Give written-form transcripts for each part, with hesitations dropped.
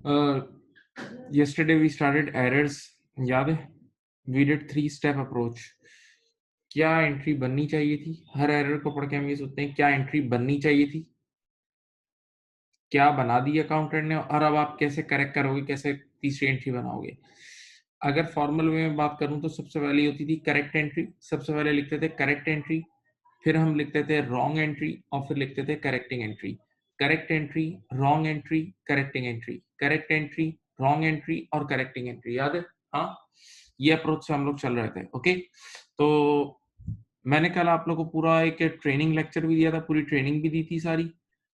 yesterday we started errors. याद है? We did 3-step approach. क्या एंट्री बननी चाहिए थी? हर एरर को पढ़ के हम ये सोचते हैं क्या एंट्री बननी चाहिए थी, क्या बना दी अकाउंटेंट ने, और अब आप कैसे करेक्ट करोगे, कैसे तीसरी एंट्री बनाओगे। अगर फॉर्मल वे में बात करूं तो सबसे पहले होती थी करेक्ट एंट्री। सबसे पहले लिखते थे करेक्ट एंट्री, फिर हम लिखते थे रॉन्ग एंट्री, और फिर लिखते थे correcting entry. Correct entry, wrong entry, correcting entry, correct entry, wrong entry और करेक्टिंग एंट्री। याद है? हाँ, ये अप्रोच से हम लोग चल रहे थे। ओके, तो मैंने कल आप लोगों को पूरा एक ट्रेनिंग लेक्चर भी दिया था, पूरी ट्रेनिंग भी दी थी सारी,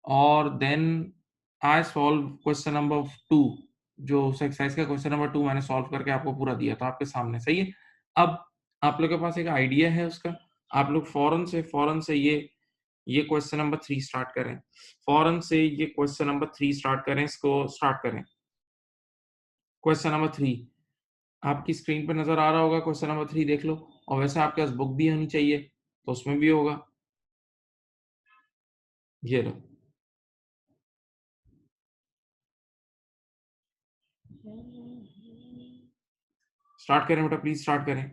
और then I solve question number 2, जो एक्सरसाइज का क्वेश्चन नंबर 2 मैंने सॉल्व करके आपको पूरा दिया था आपके सामने। सही है? अब आप लोग के पास एक आइडिया है उसका, आप लोग फौरन से ये क्वेश्चन नंबर 3 स्टार्ट करें। फौरन से ये क्वेश्चन नंबर 3 स्टार्ट करें, इसको स्टार्ट करें। क्वेश्चन नंबर 3 आपकी स्क्रीन पे नजर आ रहा होगा। क्वेश्चन नंबर 3 देख लो, और वैसे आपके पास बुक भी होनी चाहिए, तो उसमें भी होगा। ये लो, स्टार्ट करें बेटा, प्लीज स्टार्ट करें।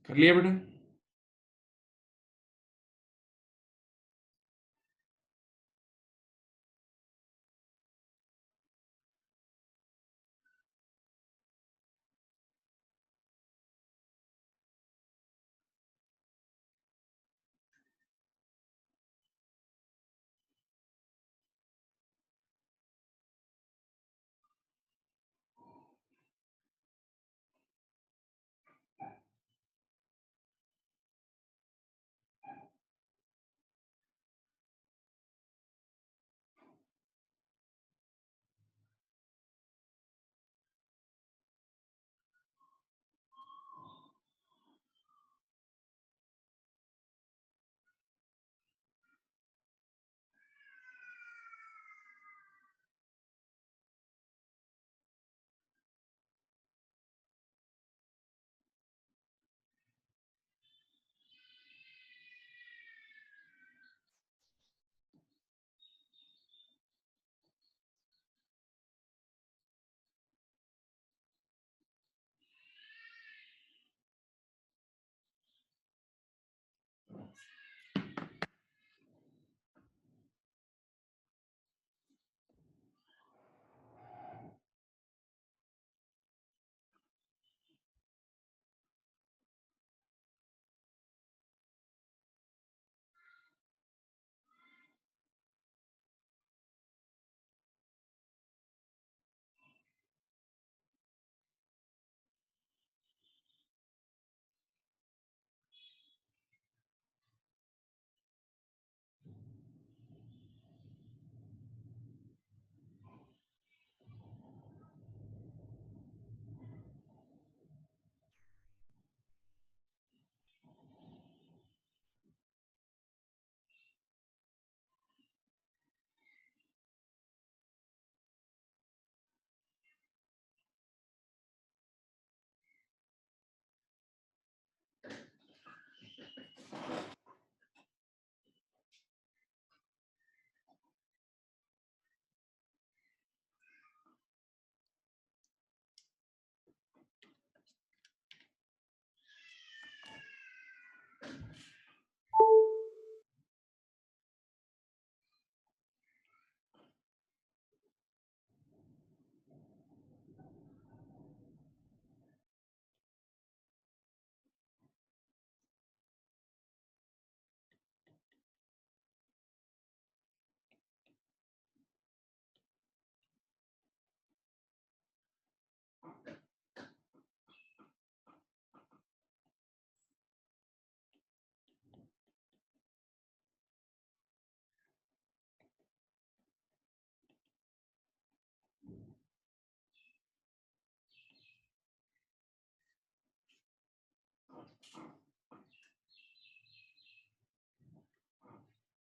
कर लिया बेटा?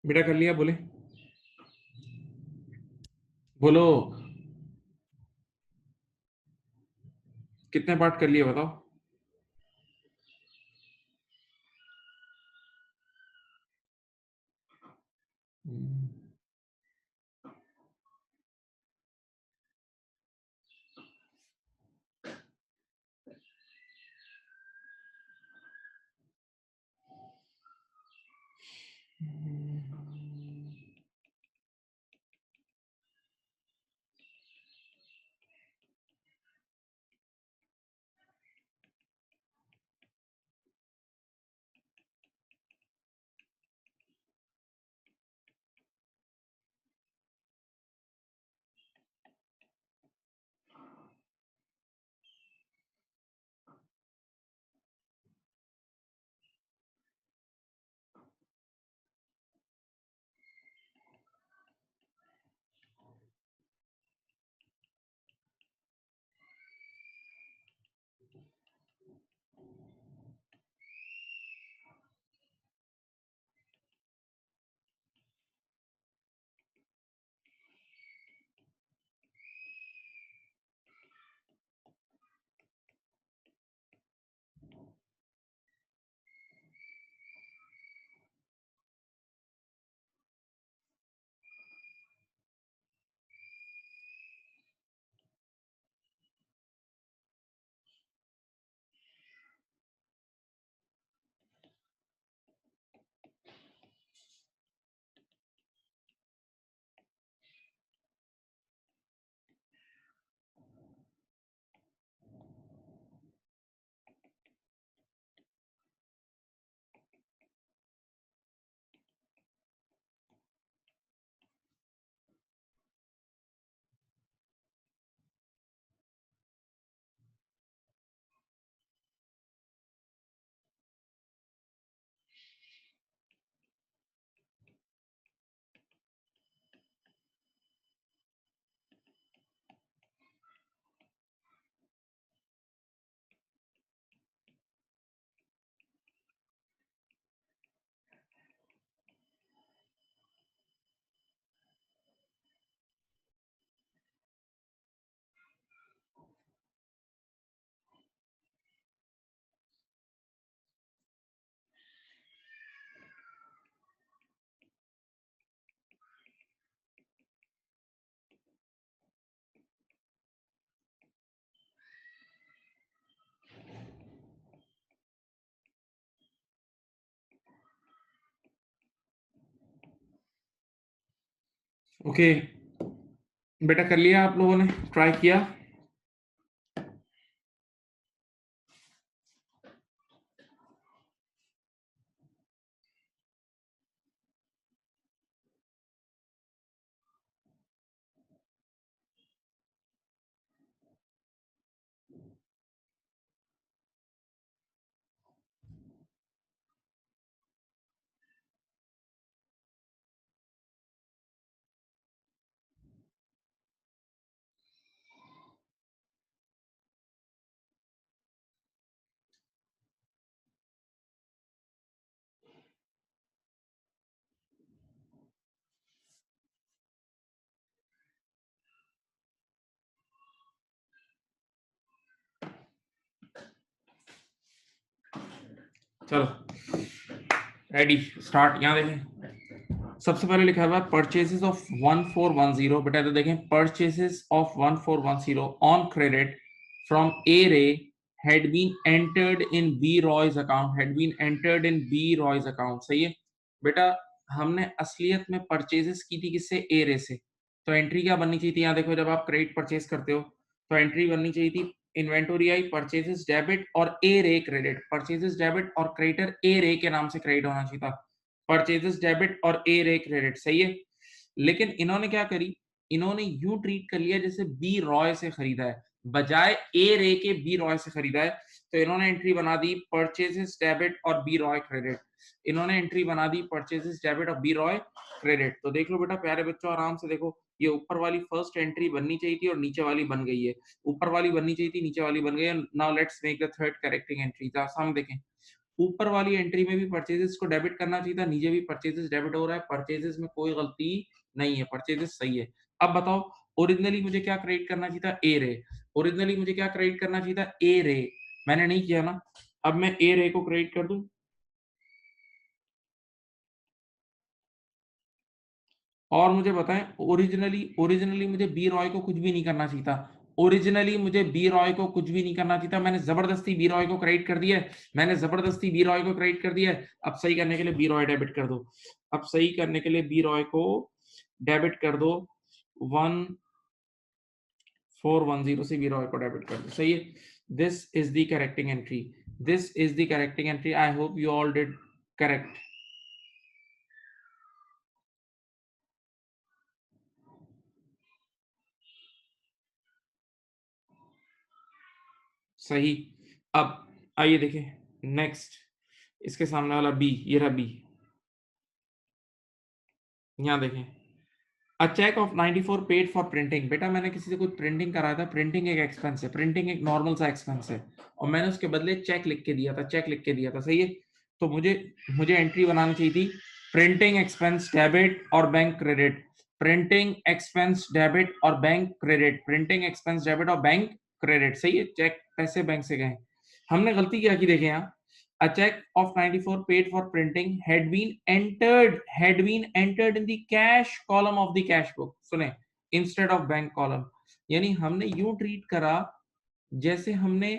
बेटा कर लिया? बोले बोलो कितने पार्ट कर लिए बताओ। ओके बेटा कर लिया आप लोगों ने? ट्राई किया? चलो रेडी स्टार्ट। यहाँ देखें सबसे पहले लिखा हुआ है परचेजेस ऑफ 1410। बेटा तो देखें purchases of 1410 on credit from A Ray had been entered in B Roy's account, had been entered in B Roy's account। सही है बेटा। हमने असलियत में परचेजेस की थी किससे? ए रे से। तो एंट्री क्या बननी चाहिए थी? यहाँ देखो जब आप क्रेडिट परचेज करते हो तो एंट्री बननी चाहिए थी इन्वेंटोरी आई परचेजेस डेबिट और ए रे क्रेडिट। परचेजेस डेबिट और क्रेडिटर ए रे के नाम से क्रेडिट होना चाहिए था। परचेजेस डेबिट और ए रे क्रेडिट। सही है। लेकिन इन्होंने क्या करी? इन्होंने यूं ट्रीट कर लिया जैसे बी रॉय से खरीदा है, बजाय ए रे के बी रॉय से खरीदा है। तो इन्होंने एंट्री बना दी परचेजेस डेबिट और बी रॉय क्रेडिट। इन्होंने एंट्री बना दी परचेजेस डेबिट और बी रॉय क्रेडिट। तो देख लो बेटा प्यारे बच्चों आराम से देखो, ये ऊपर वाली फर्स्ट एंट्री बननी चाहिए थी और नीचे वाली बन गई है। ऊपर वाली बननी चाहिए थी, नीचे वाली बन गई है। Now let's make the third correcting entry. हम देखें ऊपर वाली एंट्री में भी परचेजेस को डेबिट करना चाहिए था, नीचे भी परचेजेस डेबिट हो रहा है, परचेजेस में कोई गलती नहीं है, परचेजेस सही है। अब बताओ ओरिजिनली मुझे क्या क्रेडिट करना चाहिए था? ए रे। ओरिजिनली मुझे क्या क्रेडिट करना चाहिए था? ए रे। मैंने नहीं किया ना। अब मैं ए रे को क्रेडिट कर दूं। और मुझे बताएं ओरिजिनली ओरिजिनली मुझे बी रॉय को कुछ भी नहीं करना चाहिए था। ओरिजिनली मुझे बी रॉय को कुछ भी नहीं करना चाहिए था। मैंने जबरदस्ती बी रॉय को क्रेडिट कर दिया है। मैंने जबरदस्ती बी रॉय को क्रेडिट कर दिया है। अब सही करने के लिए बी रॉय डेबिट कर दो। अब सही करने के लिए बी रॉय को डेबिट कर दो। 1410 से बी रॉय को डेबिट कर दो। सही है। This is the correcting entry. This is the correcting entry. I hope you all did correct. सही। अब आइए देखें नेक्स्ट। इसके सामने वाला बी, ये रहा बी। यहाँ देखें, a cheque of 94 paid for printing. बेटा मैंने किसी से कुछ प्रिंटिंग कराया था। प्रिंटिंग एक एक्सपेंस है, प्रिंटिंग एक नॉर्मल सा एक्सपेंस है, और मैंने उसके बदले चेक लिख के दिया था, चेक लिख के दिया था। सही है। तो मुझे मुझे एंट्री बनानी चाहिए थी प्रिंटिंग एक्सपेंस डेबिट और bank credit. Printing expense debit और bank credit. Printing expense debit और बैंक क्रेडिट। सही है। चेक पैसे बैंक से गए। हमने गलती क्या की देखें यहाँ। A check of 94 paid for printing had been entered in the cash column of the cash book. सुने, instead of bank column। यानी हमने यूं ट्रीट करा जैसे हमने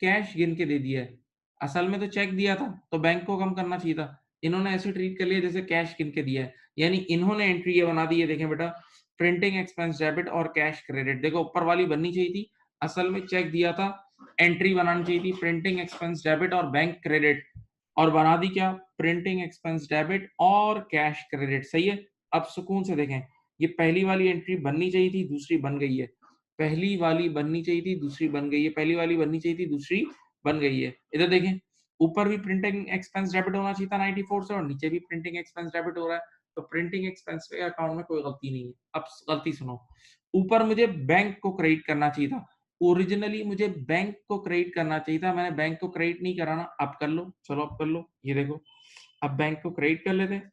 कैश गिन के दे दिया है। असल में तो चेक दिया था, तो बैंक को कम करना चाहिए था। इन्होंने ऐसे ट्रीट कर लिया जैसे कैश गिन के दिया है। यानी इन्होंने एंट्री ये बना दी है, देखें बेटा, प्रिंटिंग एक्सपेंस डेबिट और कैश क्रेडिट। देखो ऊपर वाली बननी चाहिए थी, असल में चेक दिया था। एंट्री बनानी चाहिए थी प्रिंटिंग एक्सपेंस डेबिट और बैंक क्रेडिट, और बना दी क्या? प्रिंटिंग एक्सपेंस डेबिट और कैश क्रेडिट। सही है। अब सुकून से देखें, ये पहली वाली एंट्री बननी चाहिए थी, दूसरी बन गई है। पहली वाली बननी चाहिए थी, दूसरी बन गई है। पहली वाली बननी चाहिए थी, दूसरी बन गई है। इधर देखें, ऊपर भी प्रिंटिंग एक्सपेंस डेबिट होना चाहिए था 94 से, और नीचे भी प्रिंटिंग एक्सपेंस डेबिट हो रहा है। तो प्रिंटिंग एक्सपेंस के अकाउंट में कोई गलती नहीं है। अब गलती सुनो, ऊपर मुझे बैंक को क्रेडिट करना चाहिए था। ओरिजिनली मुझे बैंक को क्रेडिट करना चाहिए था, मैंने बैंक को क्रेडिट नहीं करा ना। अब कर लो, चलो अब कर लो। ये देखो, अब बैंक को क्रेडिट कर लेते हैं।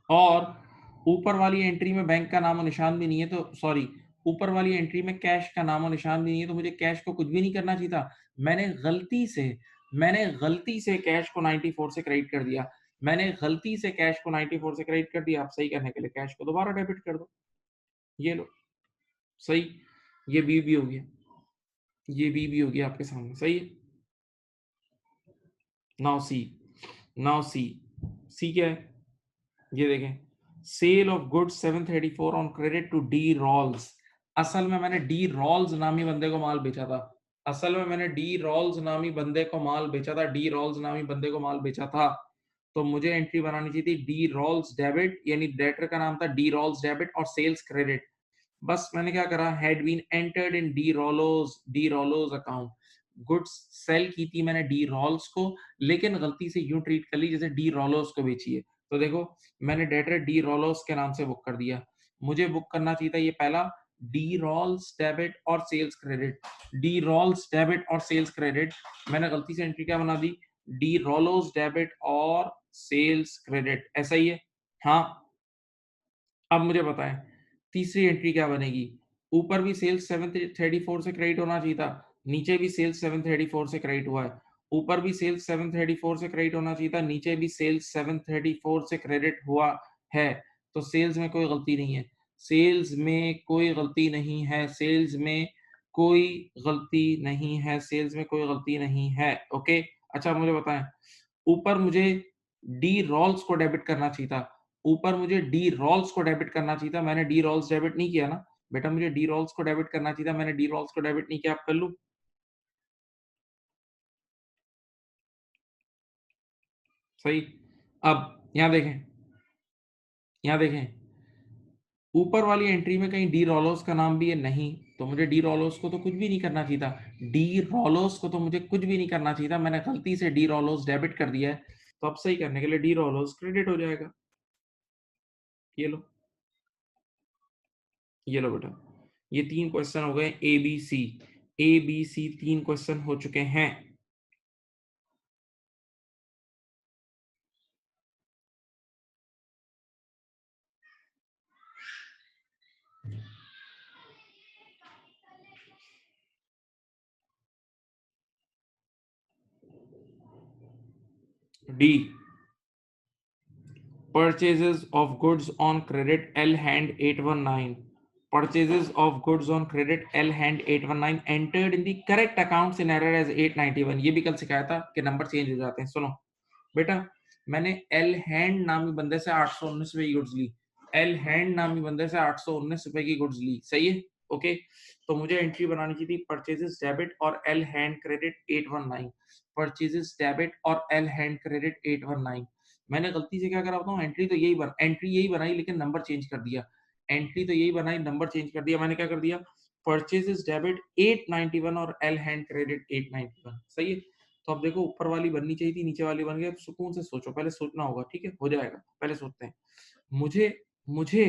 और ऊपर वाली एंट्री में बैंक का नामो निशान भी नहीं है, तो सॉरी, ऊपर वाली एंट्री में कैश का नामो निशान भी नहीं है, तो मुझे कैश को कुछ भी नहीं करना चाहिए था। मैंने गलती से कैश को 94 से क्रेडिट कर दिया। मैंने गलती से कैश को 94 से क्रेडिट कर दिया। आप सही करने के लिए कैश को दोबारा डेबिट कर दो। ये लो, सही। ये बी भी हो गया, ये बी भी हो गया आपके सामने। सही है। नाउ सी, नाउ सी, सी क्या है? ये देखें, sale of goods 734 on credit to D Rolls. असल में मैंने डी रॉल्स नामी बंदे को माल बेचा था। असल में मैंने डी रॉल्स नामी बंदे को माल बेचा था। डी रॉल्स नामी बंदे को माल बेचा था। तो मुझे एंट्री बनानी चाहिए थी डी रॉल्स डेबिट, यानी डेटर का नाम था डी रॉल्स डेबिट और सेल्स क्रेडिट। बस मैंने क्या करा, had been entered in D Rolls account. Goods sale की थी मैंने डी रॉल्स को, लेकिन गलती से यूं ट्रीट कर ली जैसे डी रोलोस को बेची है। तो देखो, मैंने डेटर डी रोलोस के नाम से बुक कर दिया। मुझे बुक करना चाहिए था ये पहला, डी रॉल्स डेबिट और sales credit. D Rolls debit और सेल्स क्रेडिट। मैंने गलती से एंट्री क्या बना दी? डी रोलोस डेबिट और सेल्स क्रेडिट। ऐसा ही है। हाँ। अब मुझे बताएं तीसरी एंट्री क्या बनेगी? ऊपर भी सेल्स 734 से क्रेडिट होना चाहिए था, नीचे भी सेल्स 734 से क्रेडिट हुआ है। ऊपर भी सेल्स 734 से क्रेडिट होना चाहिए था, नीचे भी सेल्स 734 से क्रेडिट हुआ है। तो सेल्स में कोई गलती नहीं है। सेल्स में कोई गलती नहीं है। सेल्स में कोई गलती नहीं है। सेल्स में कोई गलती नहीं है। ओके। अच्छा मुझे बताएं, ऊपर मुझे डी रॉल्स को डेबिट करना चाहिए था। ऊपर मुझे डी रॉल्स को डेबिट करना चाहिए था, मैंने डी रॉल्स डेबिट नहीं किया ना। बेटा मुझे डी रॉल्स को डेबिट करना चाहिए था, मैंने डी रॉल्स को डेबिट नहीं किया। आप कर लूं? सही। अब यहां देखें, यहां देखें, ऊपर वाली एंट्री में कहीं डी रॉलोस का नाम भी है नहीं, तो मुझे डी रॉलोस को तो कुछ भी नहीं करना चाहिए था। डी रॉलोस को तो मुझे कुछ भी नहीं करना चाहिए था, मैंने गलती से डी रॉलोस डेबिट कर दिया है। तो अब सही करने के लिए डी रॉलोस क्रेडिट हो जाएगा। ये लो, ये लो बेटा, ये तीन क्वेश्चन हो गए A B C. A B C तीन क्वेश्चन हो चुके हैं। D purchases of goods on credit L hand 819, purchases of goods on credit L hand 819 entered in the correct accounts in error as 891. ये भी कल सिखाया था कि नंबर चेंज हो जाते हैं। सुनो बेटा, मैंने एल हैंड नामी बंदे से 819 रुपए की गुड्स ली, एल हैंड नामी बंदे से 819 रुपए की गुड्स ली, सही है, ओके। तो मुझे एंट्री बनानी चाहिए थी परचेजेस डेबिट और L hand credit 819, purchases debit और एल हैंड क्रेडिट 819। मैंने गलती से क्या करा बताऊं, एंट्री यही बनाई लेकिन नंबर चेंज कर दिया, एंट्री तो यही बनाई, नंबर चेंज कर दिया। मैंने क्या कर दिया, परचेजेस डेबिट 891 और एल हैंड क्रेडिट 891, सही है। तो अब देखो, ऊपर वाली बननी चाहिए थी, नीचे वाली बन गई। अब सुकून से सोचो, पहले सोचना होगा, ठीक है, हो जाएगा, पहले सोचते हैं। मुझे मुझे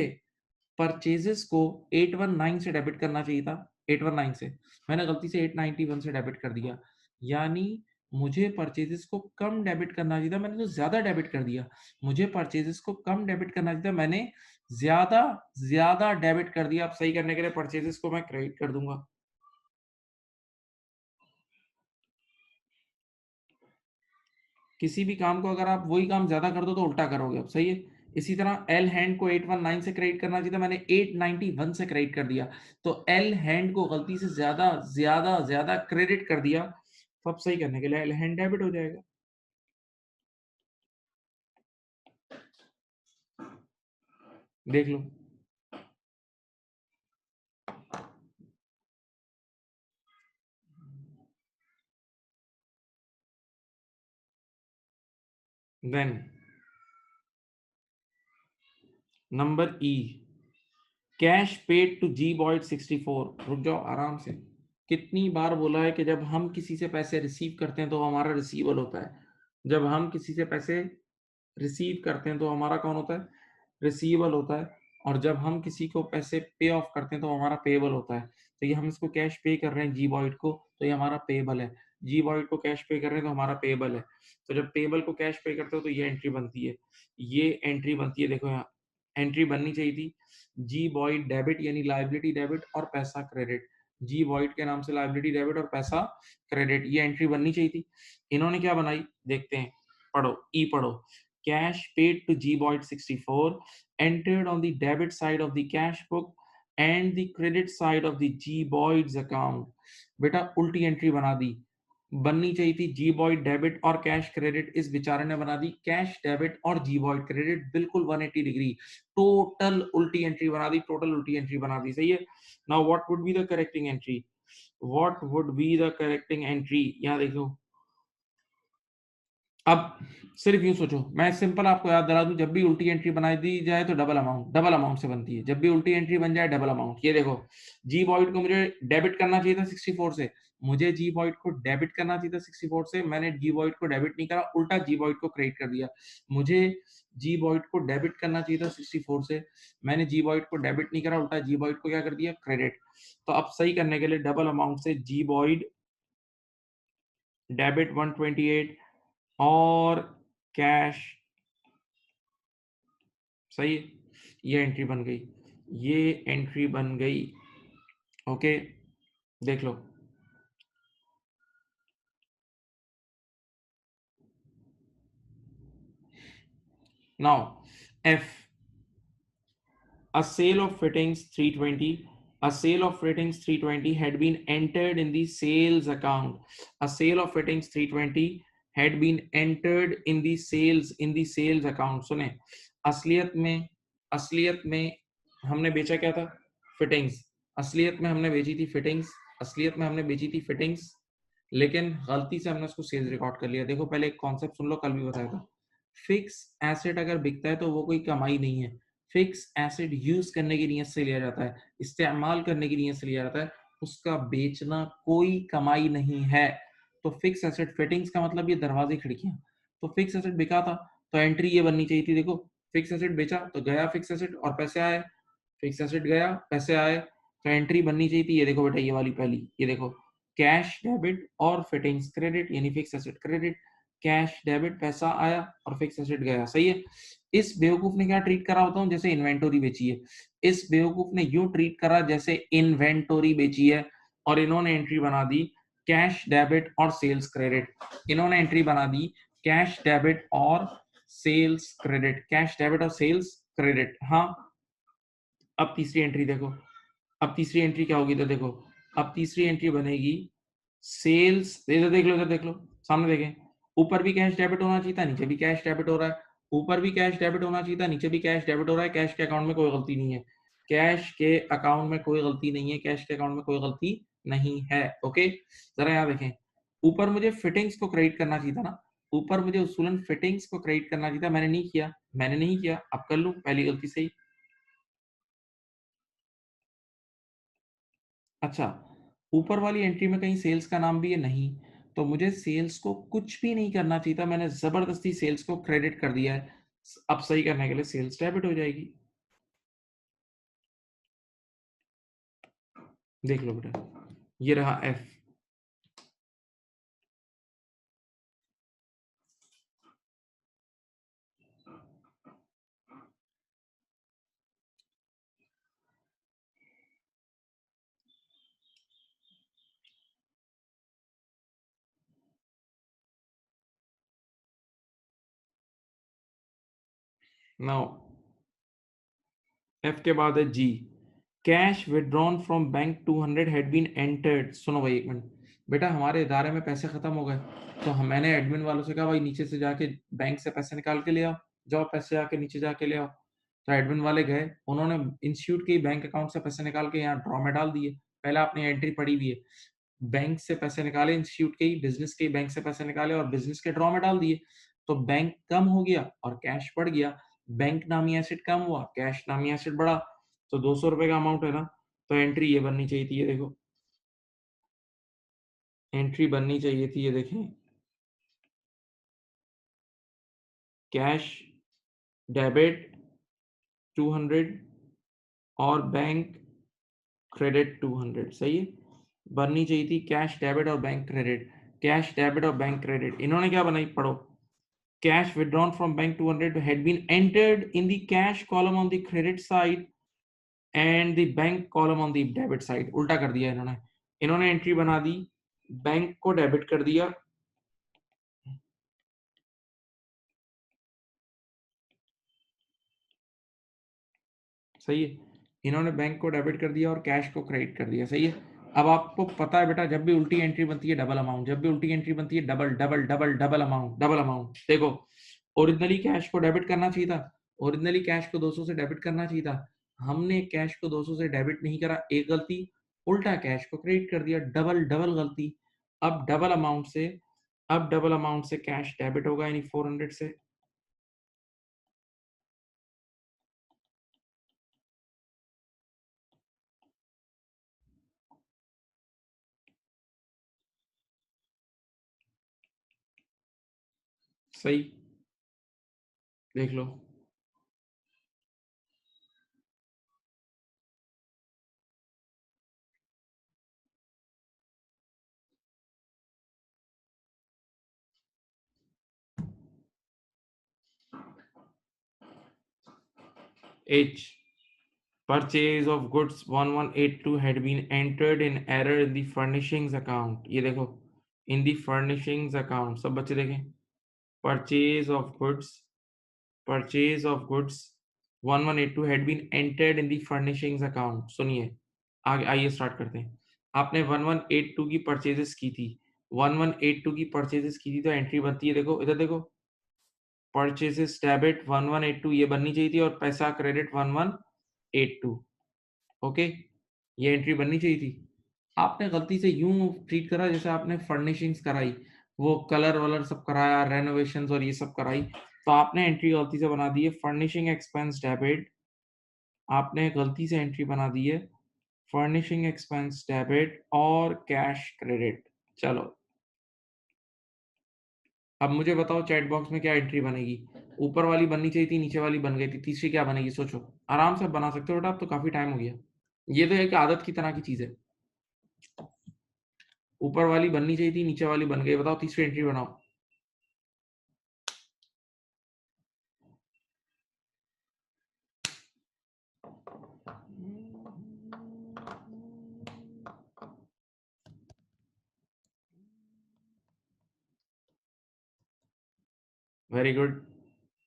परचेजेस को 819 से डेबिट करना चाहिए था, 819 से, मैंने गलती से 891 से डेबिट कर दिया, यानी मुझे परचेजेस को कम डेबिट करना चाहिए था, मैंने तो ज्यादा डेबिट कर दिया। मुझे परचेजेस को कम डेबिट करना चाहिए था, मैंने ज्यादा ज्यादा डेबिट कर दिया। अब सही करने के लिए परचेजेस को मैं क्रेडिट कर दूंगा। किसी भी काम को अगर आप वही काम ज्यादा कर दो तो उल्टा करोगे, अब सही है। इसी तरह एल हैंड को 819 से क्रेडिट करना चाहिए था, मैंने 891 से क्रेडिट कर दिया, तो एल हैंड को गलती से ज्यादा ज्यादा ज्यादा क्रेडिट कर दिया। तो अब सही करने के लिए एल हैंड डेबिट हो जाएगा। देख लो, then number E, cash paid to G Boyd 64। रुक जाओ आराम से। कितनी बार बोला है कि जब हम किसी से पैसे रिसीव करते हैं तो हमारा रिसीवल होता है, जब हम किसी से पैसे रिसीव करते हैं तो हमारा कौन होता है, रिसीवेबल होता है, और जब हम किसी को पैसे पे ऑफ करते हैं तो हमारा पेएबल होता है। तो ये हम इसको कैश पे कर रहे हैं जी बॉयड को, तो ये हमारा पेएबल है। जी बॉयड को कैश पे कर रहे हैं तो हमारा पेएबल है। तो जब पेएबल को कैश पे करते हो तो ये एंट्री बनती है, ये एंट्री बनती है। देखो यहाँ एंट्री बननी चाहिए थी, जी बॉयड डेबिट यानी लाइबिलिटी डेबिट और पैसा क्रेडिट, जी बॉयड के नाम से लाइबिलिटी डेबिट और पैसा क्रेडिट, ये एंट्री बननी चाहिए थी। इन्होंने क्या बनाई देखते हैं, पढ़ो ई पढ़ो। Cash paid to Gboyd 64 entered on the debit side of the cash book and the credit side of the Gboyd's account। बेटा उल्टी एंट्री बना दी, बननी चाहिए थी जी बॉयड डेबिट और कैश क्रेडिट, इस बेचारे ने बना दी कैश डेबिट और जी बॉयड क्रेडिट, बिल्कुल 180 डिग्री, टोटल उल्टी एंट्री बना दी, टोटल उल्टी एंट्री बना दी, सही है। Now what would be the correcting entry, what would be the correcting entry, यहाँ देखो। अब सिर्फ यूं सोचो, मैं सिंपल आपको याद दिला दूं, जब भी उल्टी एंट्री बनाई दी जाए तो डबल अमाउंट से बनती है, जब भी उल्टी एंट्री बन जाए डबल अमाउंट। ये देखो, जी बॉइड को मुझे डेबिट करना चाहिए था 64 से, मुझे जी बॉइड को डेबिट करना चाहिए था 64 से, मैंने जी बॉइड को डेबिट नहीं करा, उल्टा जी बॉइड को क्रेडिट कर दिया। मुझे जी बॉइड को डेबिट करना चाहिए था 64 से, मैंने जी बॉइड को डेबिट नहीं करा, उल्टा जी बॉइड को क्या कर दिया, क्रेडिट। तो अब सही करने के लिए डबल अमाउंट से जी बॉइड डेबिट 128 और कैश, सही है, ये एंट्री बन गई, ये एंट्री बन गई, ओके। देख लो, now F, a sale of fittings 320, a sale of fittings 320 had been entered in the sales account, a sale of fittings 320 had been entered in the sales account। सुने, असलियत में असलियत में हमने बेचा क्या था, फिटिंग्स, असलियत में हमने बेची थी फिटिंग्स, असलियत में हमने बेची थी फिटिंग्स, लेकिन गलती से हमने उसको सेल्स रिकॉर्ड कर लिया। देखो पहले एक कॉन्सेप्ट सुन लो, कल भी बताया था, फिक्स एसेट अगर बिकता है तो वो कोई कमाई नहीं है, फिक्स एसेट यूज करने की नीयत से लिया जाता है, इस्तेमाल करने की नीयत से लिया जाता है, उसका बेचना कोई कमाई नहीं है। तो फिक्स एसेट फिटिंग्स का मतलब ये दरवाजे खिड़कियां, तो फिक्स एसेट बिका था तो एंट्री ये बननी चाहिए थी। देखो फिक्स एसेट बेचा तो गया फिक्स एसेट और पैसे आए, फिक्स एसेट गया पैसे आए, तो एंट्री बननी चाहिए थी, ये देखो बेटा ये वाली पहली, ये देखो कैश डेबिट और फिटिंग्स क्रेडिट यानी fix asset credit, cash debit पैसा आया और फिक्स एसेट गया, सही है। इस बेवकूफ ने क्या ट्रीट करा होता हूँ, जैसे इन्वेंटोरी बेची है, इस बेवकूफ ने यूं ट्रीट करा जैसे इन्वेंटोरी बेची है, और इन्होंने एंट्री बना दी कैश डेबिट और सेल्स क्रेडिट, इन्होंने एंट्री बना दी कैश डेबिट और सेल्स क्रेडिट, कैश डेबिट और सेल्स क्रेडिट। हाँ, अब तीसरी एंट्री देखो, अब तीसरी एंट्री क्या होगी, तो देखो अब तीसरी एंट्री बनेगी सेल्स, इधर देख लो, इधर देख लो, सामने देखें, ऊपर भी कैश डेबिट होना चाहिए था, नीचे भी कैश डेबिट हो रहा है, ऊपर भी कैश डेबिट होना चाहिए था, नीचे भी कैश डेबिट हो रहा है। कैश के अकाउंट में कोई गलती नहीं है, कैश के अकाउंट में कोई गलती नहीं है, कैश के अकाउंट में कोई गलती नहीं है। ओके, जरा यहाँ देखें, ऊपर मुझे फिटिंग्स को क्रेडिट करना चाहिए था ना, ऊपर मुझे उसूलन फिटिंग्स को क्रेडिट करना चाहिए था, मैंने नहीं किया, मैंने नहीं किया, अब कर लूं, पहली गलती सही। अच्छा, ऊपर वाली एंट्री में कहीं सेल्स का नाम भी है नहीं, तो मुझे सेल्स को कुछ भी नहीं करना चाहिए था, मैंने जबरदस्ती सेल्स को क्रेडिट कर दिया है। अब सही करने के लिए सेल्स डेबिट हो जाएगी। देख लो बेटा, ये रहा एफ। नाउ एफ के बाद है G, cash withdrawn from bank 200 had been entered. सुनो भाई एक मिनट, बेटा हमारे इदारे में पैसे खत्म हो गए, तो मैंने एडमिन वालों से कहा भाई नीचे से जाके बैंक से पैसे निकाल के ले आओ, जाओ पैसे आके नीचे जाके ले आओ। तो एडमिन वाले गए, उन्होंने इंस्टीट्यूट के बैंक अकाउंट से पैसे निकाल के यहाँ ड्रॉ में डाल दिए। पहले आपने एंट्री पड़ी हुई है, बैंक से पैसे निकाले, इंस्टीट्यूट के ही, बिजनेस के ही बैंक से पैसे निकाले और बिजनेस के ड्रॉ में डाल दिए, तो बैंक कम हो गया और कैश बढ़ गया, बैंक नामी एसेट कम हुआ, कैश नामी एसेट बढ़ा, तो 200 रुपए का अमाउंट है ना, तो एंट्री ये बननी चाहिए थी, ये देखो एंट्री बननी चाहिए थी, ये देखें, कैश डेबिट 200 और बैंक क्रेडिट 200, सही है, बननी चाहिए थी कैश डेबिट और बैंक क्रेडिट, कैश डेबिट और बैंक क्रेडिट। इन्होंने क्या बनाई, पढ़ो, cash withdrawn from bank 200 had been entered in the cash column on the credit side and the bank column on the debit side। उल्टा कर दिया इन्होंने, इन्होंने एंट्री बना दी, बैंक को डेबिट कर दिया, सही है, इन्होंने बैंक को डेबिट कर दिया और कैश को क्रेडिट कर दिया, सही है। अब आपको पता है बेटा, जब भी उल्टी एंट्री बनती है डबल अमाउंट, जब भी उल्टी एंट्री बनती है double double double double amount, double amount. देखो ओरिजिनली कैश को डेबिट करना चाहिए था, ओरिजिनली कैश को 200 से डेबिट करना चाहिए था, हमने कैश को 200 से डेबिट नहीं करा, एक गलती, उल्टा कैश को क्रेडिट कर दिया, डबल डबल गलती। अब डबल अमाउंट से, अब डबल अमाउंट से कैश डेबिट होगा, यानी 400 से। सही, देख लो, H, purchase of goods 1182 had been entered in error in the furnishings account। ये देखो, in the furnishings account, सब बच्चे देखें, purchase of goods, purchase of goods 1182 had been entered in the furnishings account। सुनिए, आगे आइए स्टार्ट करते हैं। आपने 1182 की परचेजेस की थी, 1182 की परचेजेस की थी, तो एंट्री बनती है, देखो इधर देखो, परचेजेस डेबिट 1182 ये बननी चाहिए थी और पैसा क्रेडिट 1182। ओके, ये एंट्री बननी चाहिए थी। आपने गलती से यूं ट्रीट करा जैसे आपने फर्निशिंग्स कराई, वो कलर वलर सब कराया, रेनोवेशंस और ये सब कराई, तो आपने एंट्री गलती से बना दी है फर्निशिंग एक्सपेंस डेबिट, आपने गलती से एंट्री बना दी है फर्निशिंग एक्सपेंस डेबिट और कैश क्रेडिट। चलो अब मुझे बताओ चैट बॉक्स में क्या एंट्री बनेगी, ऊपर वाली बननी चाहिए थी, नीचे वाली बन गई थी, तीसरी क्या बनेगी, सोचो, आराम से बना सकते हो बेटा, अब तो काफी टाइम हो गया, ये तो एक आदत की तरह की चीज है, ऊपर वाली बननी चाहिए थी, नीचे वाली बन गई, बताओ तीसरी एंट्री बनाओ। वेरी गुड,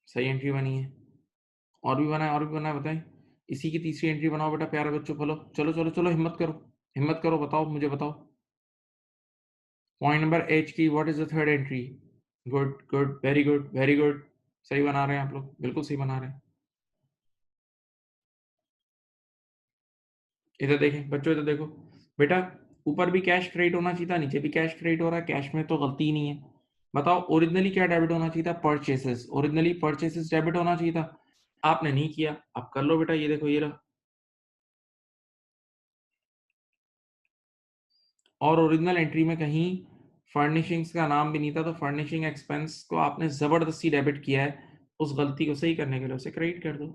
सही एंट्री बनी है। और भी बना है, और भी बना है, बताएं। इसी की तीसरी एंट्री बनाओ बेटा, प्यारे बच्चों। चलो चलो चलो चलो, हिम्मत करो, हिम्मत करो, बताओ, मुझे बताओ। पॉइंट नंबर एच की what is the third entry? Good good, very good very good, सही बना रहे हैं आप लोग, बिल्कुल सही बना रहे हैं। इधर देखें बच्चों, इधर देखो बेटा, ऊपर भी कैश क्रेडिट होना चाहिए था, नीचे भी कैश क्रेडिट हो रहा है, कैश में तो गलती ही नहीं है। बताओ ओरिजिनली क्या डेबिट होना चाहिए था? परचेसेस, ओरिजिनली परचेसेस डेबिट होना चाहिए था, आपने नहीं किया। आप कर लो बेटा, ये देखो ये रहा। और ओरिजिनल एंट्री में कहीं फर्निशिंग्स का नाम भी नहीं था, तो फर्निशिंग एक्सपेंस को आपने जबरदस्ती डेबिट किया है। उस गलती को सही करने के लिए उसे क्रेडिट कर दो।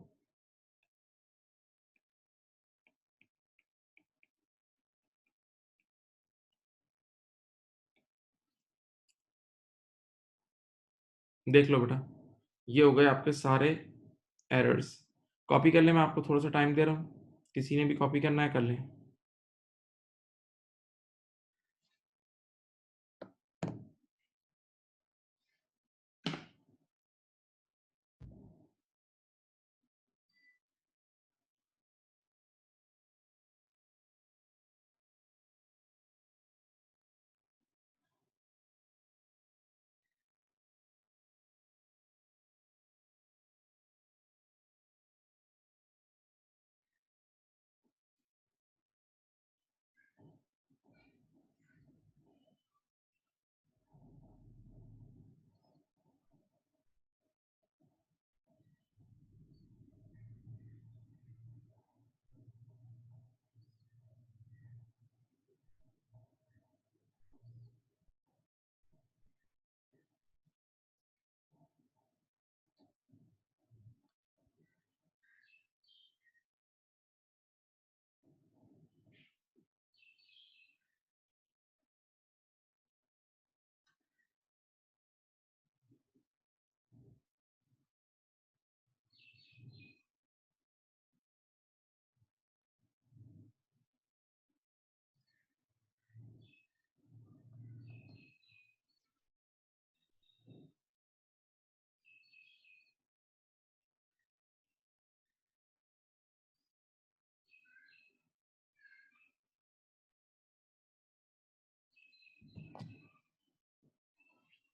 देख लो बेटा, ये हो गए आपके सारे एरर्स। कॉपी कर ले, मैं आपको थोड़ा सा टाइम दे रहा हूँ, किसी ने भी कॉपी करना है कर लें।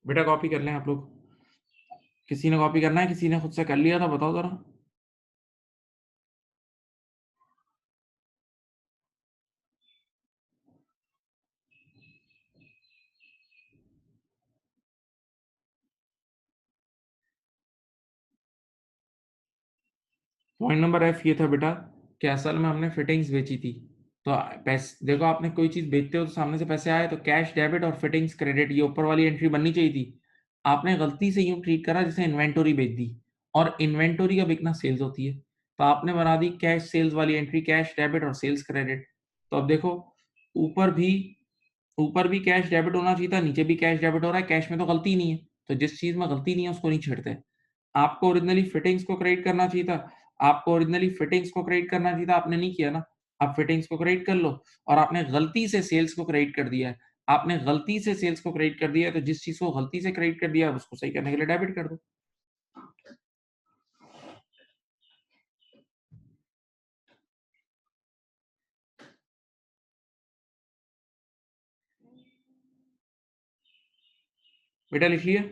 बेटा कॉपी कर लें आप लोग। किसी ने कॉपी करना है? किसी ने खुद से कर लिया था? बताओ जरा। पॉइंट नंबर एफ ये था बेटा कि असल में हमने फिटिंग्स बेची थी। तो पैसे देखो, आपने कोई चीज बेचते हो तो सामने से पैसे आए तो कैश डेबिट और फिटिंग्स क्रेडिट, ये ऊपर वाली एंट्री बननी चाहिए थी। आपने गलती से यूं ट्रीट करा जैसे इन्वेंटोरी बेच दी, और इन्वेंटोरी का बिकना सेल्स होती है, तो आपने बना दी कैश सेल्स वाली एंट्री, कैश डेबिट और सेल्स क्रेडिट। तो अब देखो, ऊपर भी ऊपर भी कैश डेबिट होना चाहिए था, नीचे भी कैश डेबिट हो रहा है, कैश में तो गलती नहीं है। तो जिस चीज में गलती नहीं है उसको नहीं छेड़ते। आपको ओरिजिनली फिटिंग्स को क्रेडिट करना चाहिए था, आपको ओरिजिनली फिटिंग्स को क्रेडिट करना चाहिए था, आपने नहीं किया ना। आप फिटिंग्स को क्रेडिट कर लो, और आपने गलती से सेल्स को क्रेडिट कर दिया है। आपने गलती से सेल्स को क्रेडिट कर दिया है, तो जिस चीज को गलती से क्रेडिट कर दिया है उसको सही करने के लिए डेबिट कर दो। बेटा लिख लिया?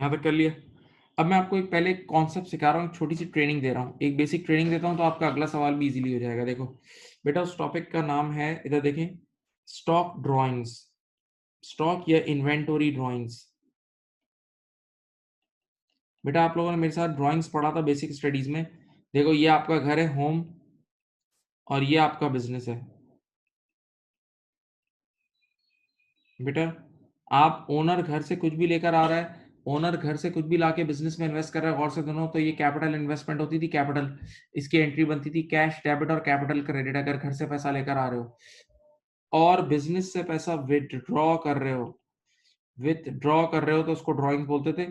यहाँ तक कर लिया? अब मैं आपको एक पहले कॉन्सेप्ट सिखा रहा हूँ, छोटी सी ट्रेनिंग दे रहा हूँ, एक बेसिक ट्रेनिंग देता हूँ, तो आपका अगला सवाल भी इजीली हो जाएगा। देखो बेटा, उस टॉपिक का नाम है, इधर देखें, स्टॉक ड्राइंग्स, स्टॉक या इन्वेंटोरी ड्राइंग्स। बेटा आप लोगों ने मेरे साथ ड्राइंग्स पढ़ा था बेसिक स्टडीज में। देखो ये आपका घर है, होम, और ये आपका बिजनेस है। बेटा आप ओनर घर से कुछ भी लेकर आ रहा है, ओनर घर से कुछ भी लाके बिजनेस में इन्वेस्ट कर रहा है, गौर से दोनों, तो ये कैपिटल इन्वेस्टमेंट होती थी, कैपिटल। इसकी एंट्री बनती थी कैश डेबिट और कैपिटल क्रेडिट, अगर घर से पैसा लेकर आ रहे हो और बिजनेस से पैसा विथड्रॉ कर रहे हो, विथड्रॉ कर रहे हो तो उसको ड्रॉइंग बोलते थे।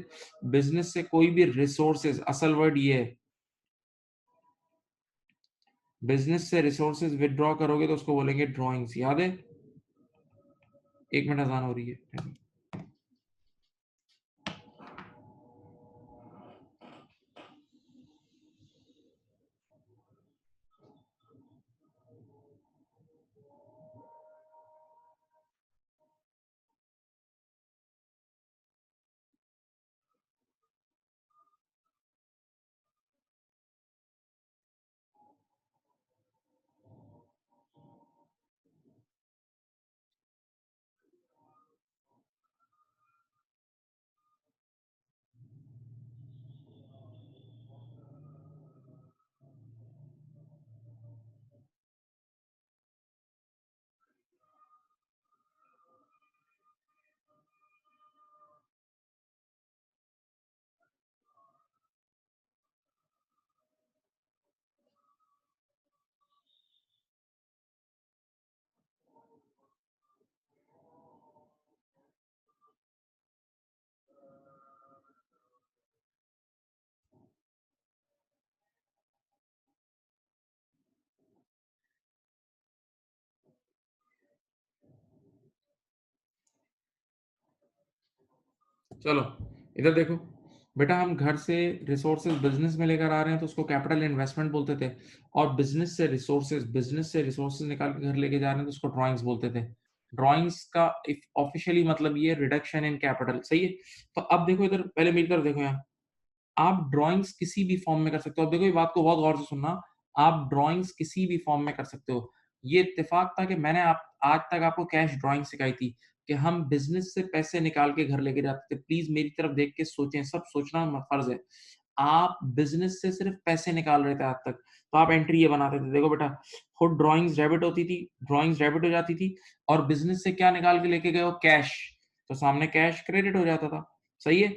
बिजनेस से कोई भी रिसोर्सेज, असल वर्ड ये है, बिजनेस से रिसोर्सेज विथड्रॉ करोगे तो उसको बोलेंगे ड्रॉइंग्स, याद है? 1 मिनट अजान हो रही है। चलो इधर देखो बेटा, हम घर से रिसोर्सेज बिजनेस में लेकर आ रहे हैं तो उसको कैपिटल इन्वेस्टमेंट बोलते थे, और बिजनेस से रिसोर्सेज निकाल के घर लेके जा रहे हैं तो उसको ड्राइंग्स बोलते थे। ड्राइंग्स का ऑफिशियली मतलब ये रिडक्शन इन कैपिटल, सही है। तो अब देखो इधर, पहले मिलकर देखो यहाँ, आप ड्राइंग्स किसी भी फॉर्म में कर सकते हो। अब देखो ये बात को बहुत गौर से सुनना, आप ड्राइंग्स किसी भी फॉर्म में कर सकते हो। ये इत्तेफाक था कि मैंने आप आज तक आपको कैश ड्राइंग सिखाई थी कि हम बिजनेस से पैसे निकाल के घर लेके जाते थे। प्लीज मेरी तरफ देख के सोचें, सब सोचना फर्ज है। आप बिजनेस से सिर्फ पैसे निकाल रहे थे आज तक, तो आप एंट्री ये बनाते थे, देखो बेटा, खुद ड्राइंग्स डेबिट होती थी, ड्राइंग्स डेबिट हो जाती थी, और बिजनेस से क्या निकाल के लेके गए हो, कैश, तो सामने कैश क्रेडिट हो जाता था, सही है।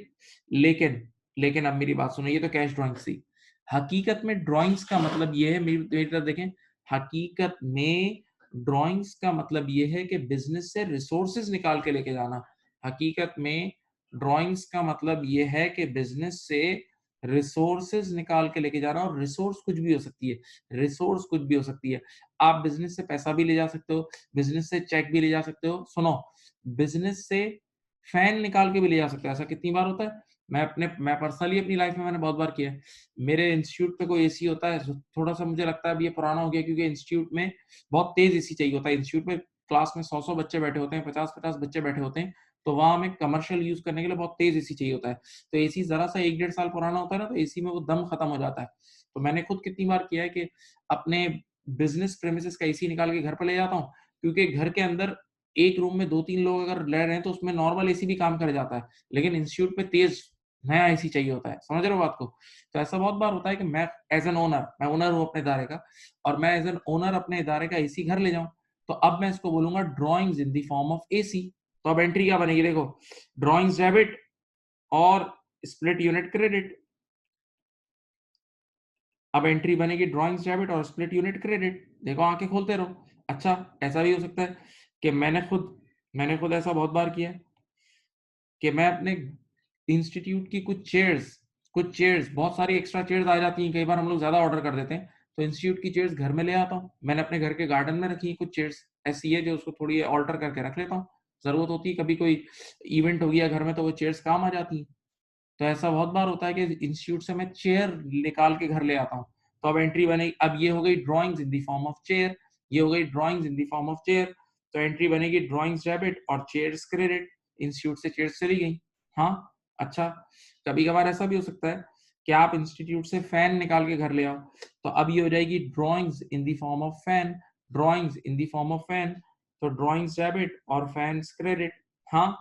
लेकिन लेकिन अब मेरी बात सुनो, ये तो कैश ड्राइंग्स थी। हकीकत में ड्राइंग्स का मतलब ये है, मेरी तरफ देखें, हकीकत में ड्राइंग्स का मतलब ये है कि बिजनेस से रिसोर्सेज निकाल के लेके जाना। हकीकत में ड्राइंग्स का मतलब ये है कि बिजनेस से रिसोर्सेज निकाल के लेके जाना, और रिसोर्स कुछ भी हो सकती है, रिसोर्स कुछ भी हो सकती है। आप बिजनेस से पैसा भी ले जा सकते हो, बिजनेस से चेक भी ले जा सकते हो, सुनो, बिजनेस से फैन निकाल के भी ले जा सकते हो। ऐसा कितनी बार होता है, मैं पर्सनली अपनी लाइफ में मैंने बहुत बार किया है। मेरे इंस्टीट्यूट पे कोई एसी होता है, थोड़ा सा मुझे लगता है अब ये पुराना हो गया, क्योंकि इंस्टीट्यूट में बहुत तेज एसी चाहिए होता है। इंस्टीट्यूट में क्लास में 100-100 बच्चे बैठे होते हैं, 50-50 बच्चे बैठे होते हैं, तो वहां हमें कमर्शियल यूज करने के लिए बहुत तेज एसी चाहिए होता है। तो एसी जरा सा 1-1.5 साल पुराना होता है ना, तो एसी में वो दम खत्म हो जाता है। तो मैंने खुद कितनी बार किया है कि अपने बिजनेस प्रेमिसेस का एसी निकाल के घर पर ले जाता हूँ, क्योंकि घर के अंदर एक रूम में 2-3 लोग अगर रह रहे हैं तो उसमें नॉर्मल एसी भी काम कर जाता है, लेकिन इंस्टीट्यूट में तेज नया एसी चाहिए होता है, समझ रहे हो बात को? तो ऐसा बहुत बार होता है कि मैं एज एन ओनर, मैं ओनर हूँ अपने इदारे का, और मैं एज एन ओनर अपने इदारे का एसी घर ले जाऊं, तो अब मैं इसको बोलूंगा drawings in the form of AC. तो अब एंट्री क्या बनेगी, देखो, ड्रॉइंग्स डेबिट और स्प्लिट यूनिट क्रेडिट। अब एंट्री बनेगी ड्रॉइंग्स डेबिट और स्प्लिट यूनिट क्रेडिट। देखो, आंखें खोलते रहो। अच्छा, ऐसा भी हो सकता है कि मैंने खुद ऐसा बहुत बार किया है कि मैं अपने इंस्टीट्यूट की कुछ चेयर्स बहुत सारी एक्स्ट्रा चेयर्स आ जाती हैं, कई बार हम लोग ज्यादा ऑर्डर कर देते हैं, तो इंस्टीट्यूट की चेयर्स घर में ले आता हूँ। मैंने अपने घर के गार्डन में रखी है कुछ चेयर्स ऐसी है जो उसको थोड़ी ऑल्टर करके रख लेता हूँ। जरूरत होती है, कभी कोई इवेंट हो गया घर में, तो वो चेयर्स काम आ जाती हैं। तो ऐसा बहुत बार होता है कि इंस्टीट्यूट से मैं चेयर निकाल के घर ले आता हूँ। तो अब एंट्री बनेगी, अब ये हो गई drawings in the form of chair, ये हो गई drawings in the form of chair. तो एंट्री बनेगी ड्रॉइंग्स डेबिट और चेयर्स क्रेडिट, इंस्टीट्यूट से चेयर्स चली गई। हाँ, अच्छा, कभी कभार ऐसा भी हो सकता है कि आप इंस्टीट्यूट से फैन निकाल के घर ले आओ, तो अब ये हो जाएगी drawings in the form of fan, drawings in the form of fan, तो ड्रॉइंग्स डेबिट और फैंस क्रेडिट। हाँ,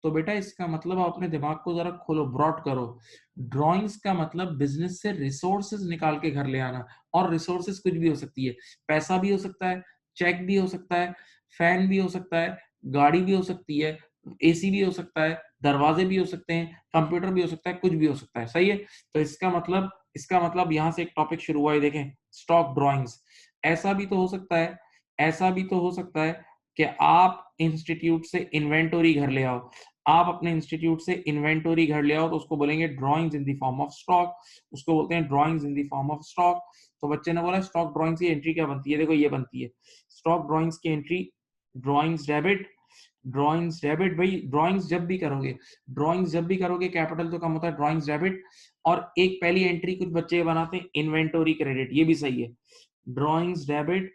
तो बेटा इसका मतलब आप अपने दिमाग को जरा खोलो, ब्रॉड करो। ड्राइंग्स का मतलब बिजनेस से रिसोर्सेज निकाल के घर ले आना, और रिसोर्सेज कुछ भी हो सकती है, पैसा भी हो सकता है, चेक भी हो सकता है, फैन भी हो सकता है, गाड़ी भी हो सकती है, एसी भी हो सकता है, दरवाजे भी हो सकते हैं, कंप्यूटर भी हो सकता है, कुछ भी हो सकता है। सही है? तो इसका मतलब यहाँ से एक टॉपिक शुरू हुआ है, देखें, स्टॉक ड्राइंग्स। ऐसा भी तो हो सकता है, ऐसा भी तो हो सकता है कि आप इंस्टीट्यूट से इन्वेंटरी घर ले आओ। आप अपने इंस्टीट्यूट से इन्वेंटरी घर ले आओ तो उसको बोलेंगे drawings in the form of stock. उसको बोलते हैं drawings in the form of stock. तो बच्चे ने बोला स्टॉक ड्राइंग्स की एंट्री क्या बनती है? देखो ये बनती है स्टॉक ड्राइंग्स की एंट्री, ड्राइंग्स डेबिट भाई, ड्राइंग्स जब भी करोगे कैपिटल तो कम होता है, ड्राइंग्स डेबिट। और एक पहली एंट्री कुछ बच्चे बनाते हैं इन्वेंटरी क्रेडिट, ये भी सही है। ड्राइंग्स डेबिट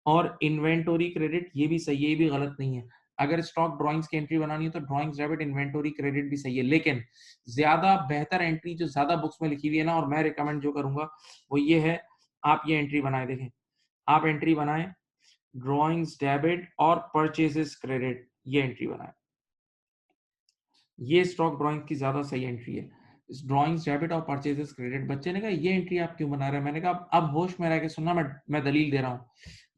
और इन्वेंटरी क्रेडिट ये भी सही है, ये भी गलत नहीं है। अगर स्टॉक ड्राइंग्स की एंट्री बनानी है तो ड्राइंग्स डेबिट इन्वेंटरी क्रेडिट भी सही है, लेकिन ज्यादा बेहतर एंट्री जो ज्यादा बुक्स में लिखी हुई है ना, और मैं रिकमेंड जो करूंगा वो ये है, आप ये एंट्री बनाए, देखें, आप एंट्री बनाए ड्राइंग्स डेबिट और परचेजेस क्रेडिट, ये एंट्री बनाए। ये स्टॉक ड्राइंग की ज्यादा सही एंट्री है, ड्राइंग्स डेबिट और परचेजेस क्रेडिट। बच्चे ने कहा ये एंट्री आप क्यों बना रहे हैं? मैंने कहा अब होश में रह के सुनना, मैं दलील दे रहा हूँ।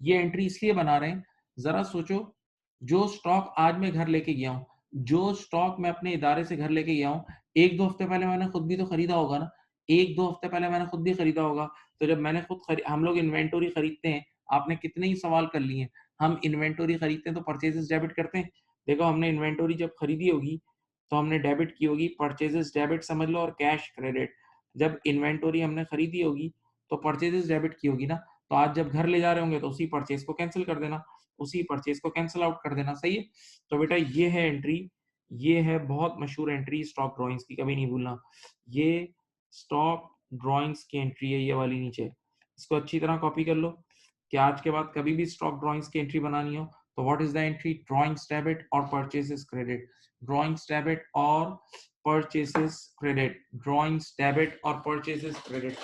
ये एंट्री इसलिए बना रहे हैं, जरा सोचो, जो स्टॉक आज मैं घर लेके गया हूँ, जो स्टॉक मैं अपने इदारे से घर लेके गया हूँ, एक दो हफ्ते पहले मैंने खुद भी तो खरीदा होगा ना, एक दो हफ्ते पहले मैंने खुद भी खरीदा होगा। तो जब मैंने हम लोग इन्वेंटरी खरीदते हैं, आपने कितने ही सवाल कर लिए हैं, हम इन्वेंटरी खरीदते हैं तो परचेजेस डेबिट करते हैं। देखो हमने इन्वेंटरी जब खरीदी होगी तो हमने डेबिट की होगी, परचेजेस डेबिट समझ लो और कैश क्रेडिट। जब इन्वेंटरी हमने खरीदी होगी तो परचेजेस डेबिट की होगी ना, तो आज जब घर ले जा रहे होंगे तो उसी परचेज को कैंसिल कर देना, उसी परचेज को कैंसिल आउट कर देना। सही है? तो बेटा ये है एंट्री, ये है बहुत मशहूर एंट्री स्टॉक ड्राइंग्स की, कभी नहीं भूलना। ये स्टॉक ड्राइंग्स की एंट्री है, ये वाली नीचे, इसको अच्छी तरह कॉपी कर लो कि आज के बाद कभी भी स्टॉक ड्राइंग्स की एंट्री बनानी हो तो what is the entry, drawings debit और परचेजेस क्रेडिट, ड्राइंग्स डेबिट और परचेसेस क्रेडिट, ड्राइंग्स डेबिट और परचेसेस क्रेडिट।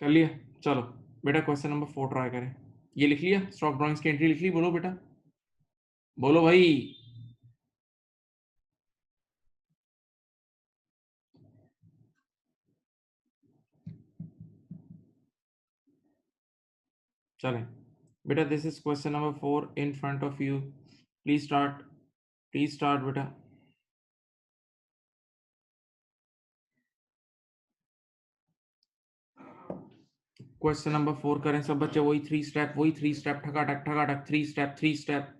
कर लिया? चलो बेटा क्वेश्चन नंबर 4 ट्राई करें। ये लिख लिया, स्टॉक ड्राइंग्स की एंट्री लिख ली? बोलो बेटा, बोलो भाई। चलें बेटा, this is question number 4 in front of you, please start, please start बेटा। क्वेश्चन नंबर 4 करें सब बच्चे, वही थ्री स्टेप, ठकाटक थ्री स्टेप, थ्री स्टेप।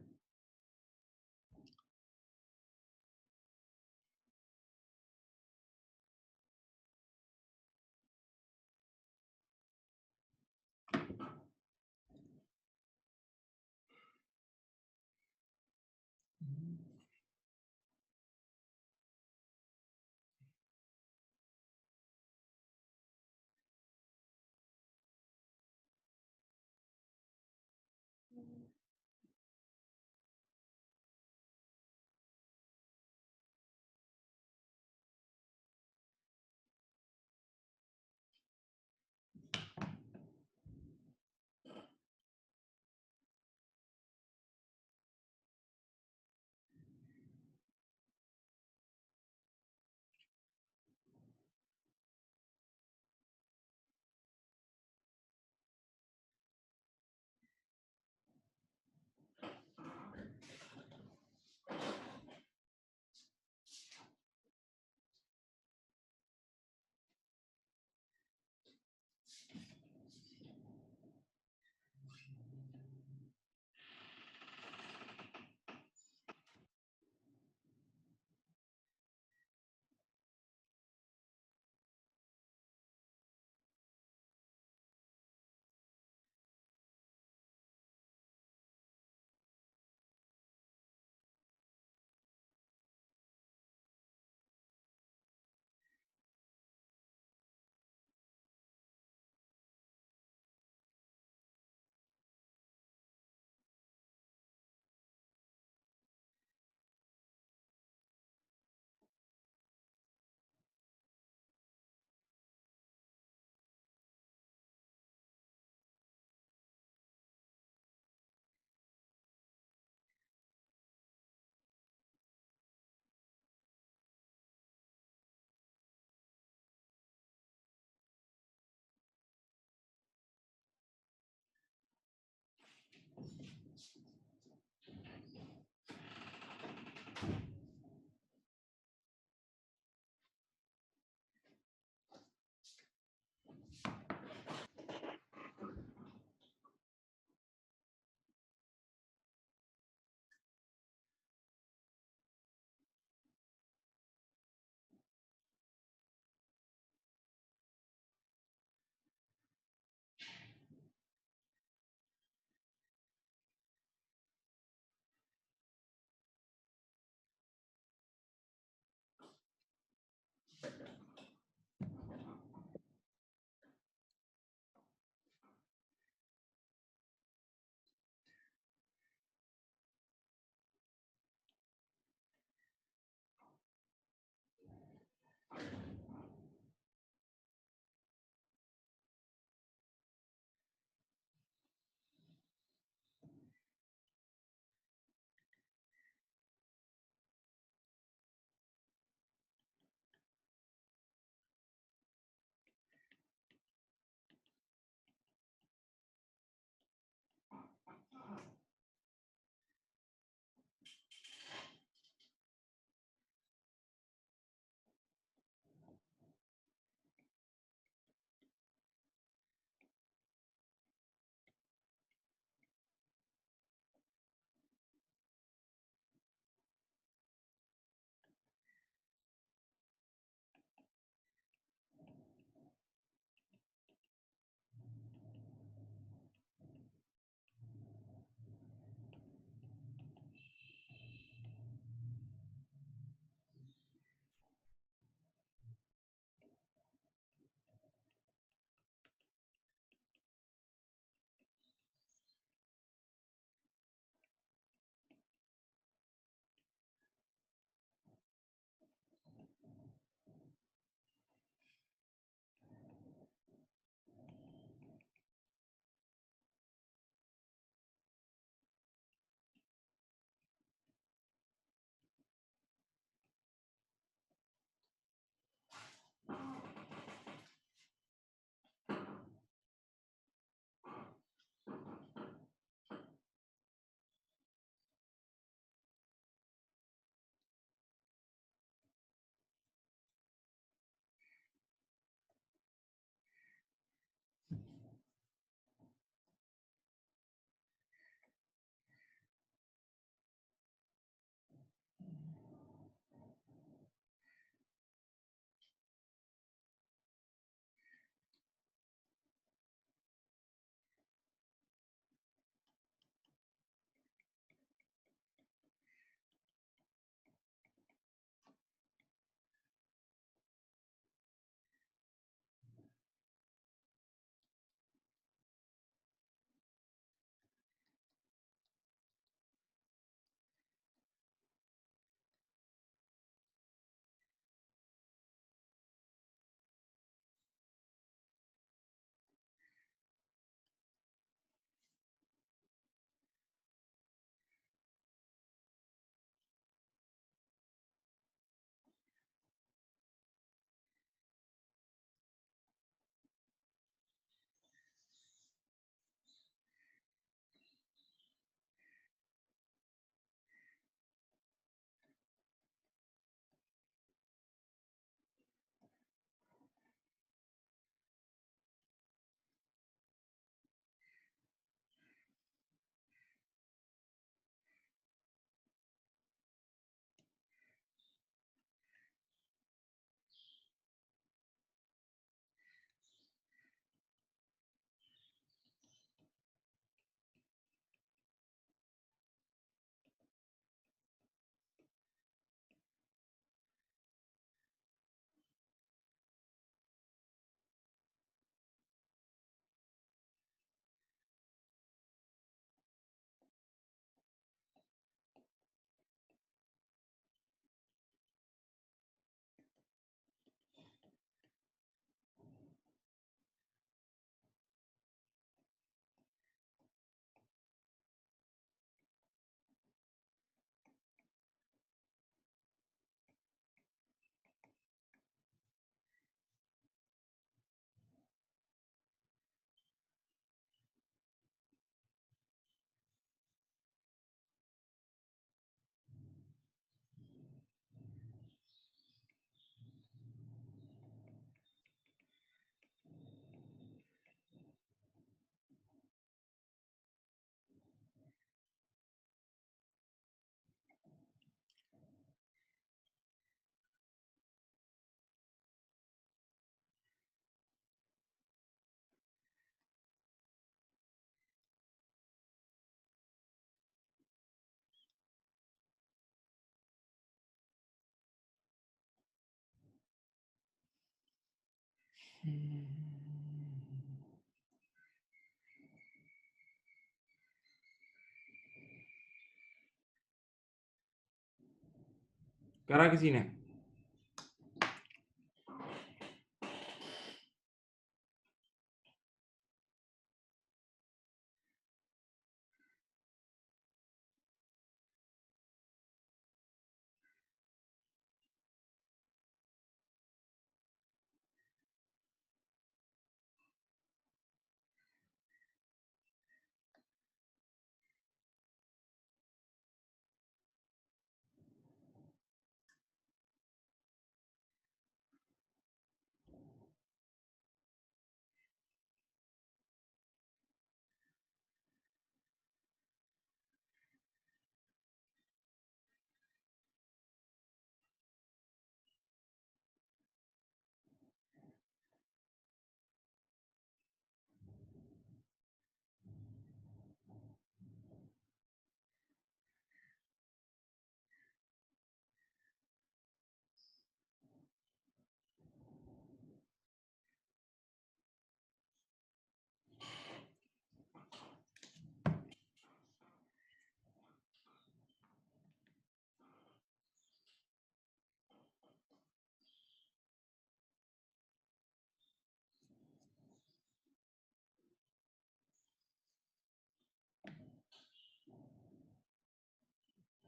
करा किसी ने?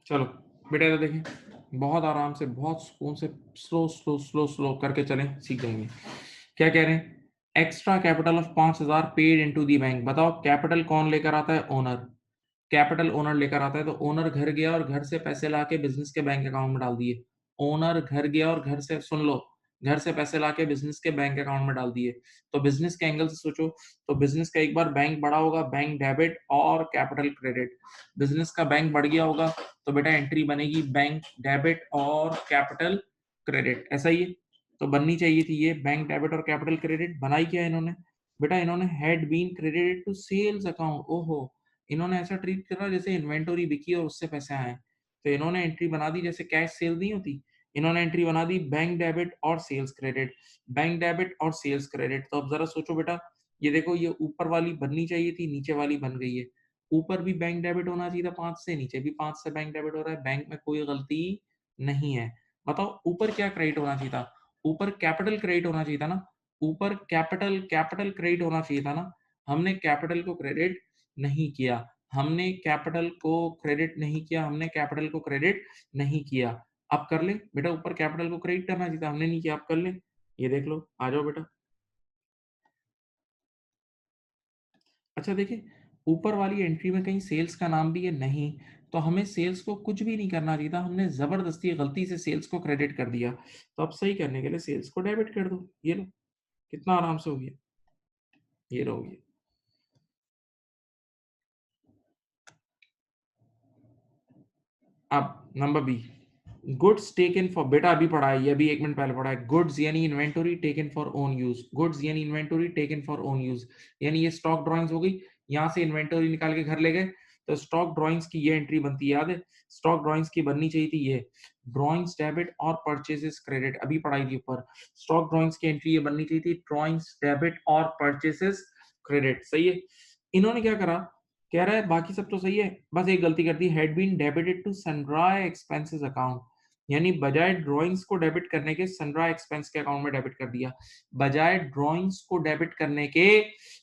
चलो बेटा इधर देखें, बहुत आराम से, बहुत सुकून से, स्लो स्लो स्लो स्लो करके चलें, सीख जाएंगे। क्या कह रहे हैं? Extra capital of 5,000 paid into the bank. बताओ कैपिटल कौन लेकर आता है? ओनर। कैपिटल ओनर लेकर आता है, तो ओनर घर गया और घर से पैसे लाके बिजनेस के बैंक अकाउंट में डाल दिए। ओनर घर गया और घर से, सुन लो, घर से पैसे लाके बिजनेस के बैंक अकाउंट में डाल दिए। तो बिजनेस के एंगल से सोचो, तो बिजनेस का एक बार बैंक बढ़ा होगा, बैंक डेबिट और कैपिटल क्रेडिट। बिजनेस का बैंक बढ़ गया होगा, तो बेटा एंट्री बनेगी बैंक डेबिट और कैपिटल क्रेडिट। ऐसा ही है, तो बननी चाहिए थी ये बैंक डेबिट और कैपिटल क्रेडिट। बनाई क्या इन्होंने? बेटा इन्होंने had been credited to sales account. ओहो, इन्होंने ऐसा ट्रीट करा जैसे इन्वेंटरी बिकी और उससे पैसे आए। तो इन्होंने एंट्री बना दी जैसे कैश सेल नहीं होती, इन्होंने एंट्री बना दी बैंक डेबिट और सेल्स क्रेडिट। बैंक डेबिट और सेल्स क्रेडिट, तो अब जरा सोचो बेटा, ये देखो, ये ऊपर वाली बननी चाहिए थी, नीचे वाली बन गई है। ऊपर भी बैंक डेबिट होना चाहिए था 5 से, नीचे भी 5 से बैंक डेबिट हो रहा है, बैंक में कोई गलती नहीं है। बताओ ऊपर क्या क्रेडिट होना चाहिए था? ऊपर कैपिटल क्रेडिट होना चाहिए था ना। ऊपर कैपिटल कैपिटल क्रेडिट होना चाहिए था ना। हमने कैपिटल को क्रेडिट नहीं किया, हमने कैपिटल को क्रेडिट नहीं किया, हमने कैपिटल को क्रेडिट नहीं किया। अब कर ले बेटा, ऊपर कैपिटल को क्रेडिट करना चाहिए था, हमने नहीं किया, अब कर ले। ये देख लो, आ जाओ बेटा। अच्छा देखिए, ऊपर वाली एंट्री में कहीं सेल्स का नाम भी है नहीं, तो हमें सेल्स को कुछ भी नहीं करना चाहिए था, हमने जबरदस्ती गलती से सेल्स को क्रेडिट कर दिया। तो अब सही करने के लिए सेल्स को डेबिट कर दो। ये लो, कितना आराम से हो गया। ये रहोगे। अब number B, goods taken for, बेटा अभी पढ़ा है ये, अभी 1 मिनट पहले पढ़ा है। गुड्स यानी inventory taken for own use, goods यानी inventory taken for own use, यानी ये स्टॉक ड्राइंग्स हो गई। यहाँ से इन्वेंटरी निकाल के घर ले गए, तो स्टॉक ड्राइंग्स की ये एंट्री बनती है, याद है? स्टॉक ड्राइंग्स की बननी चाहिए थी ये, ड्राइंग्स डेबिट और परचेजेस क्रेडिट, अभी पढ़ाई थी ऊपर। स्टॉक ड्राइंग्स की एंट्री ये बननी चाहिए थी, ड्राइंग्स डेबिट और परचेजेस क्रेडिट। सही है। इन्होंने क्या करा, कह रहा है बाकी सब तो सही है, बस एक गलती कर दी, had been debited to sundry expenses account, यानी बजाय ड्राइंग्स को डेबिट करने के सनराय एक्सपेंस के अकाउंट में डेबिट कर दिया। बजाय ड्राइंग्स को डेबिट करने के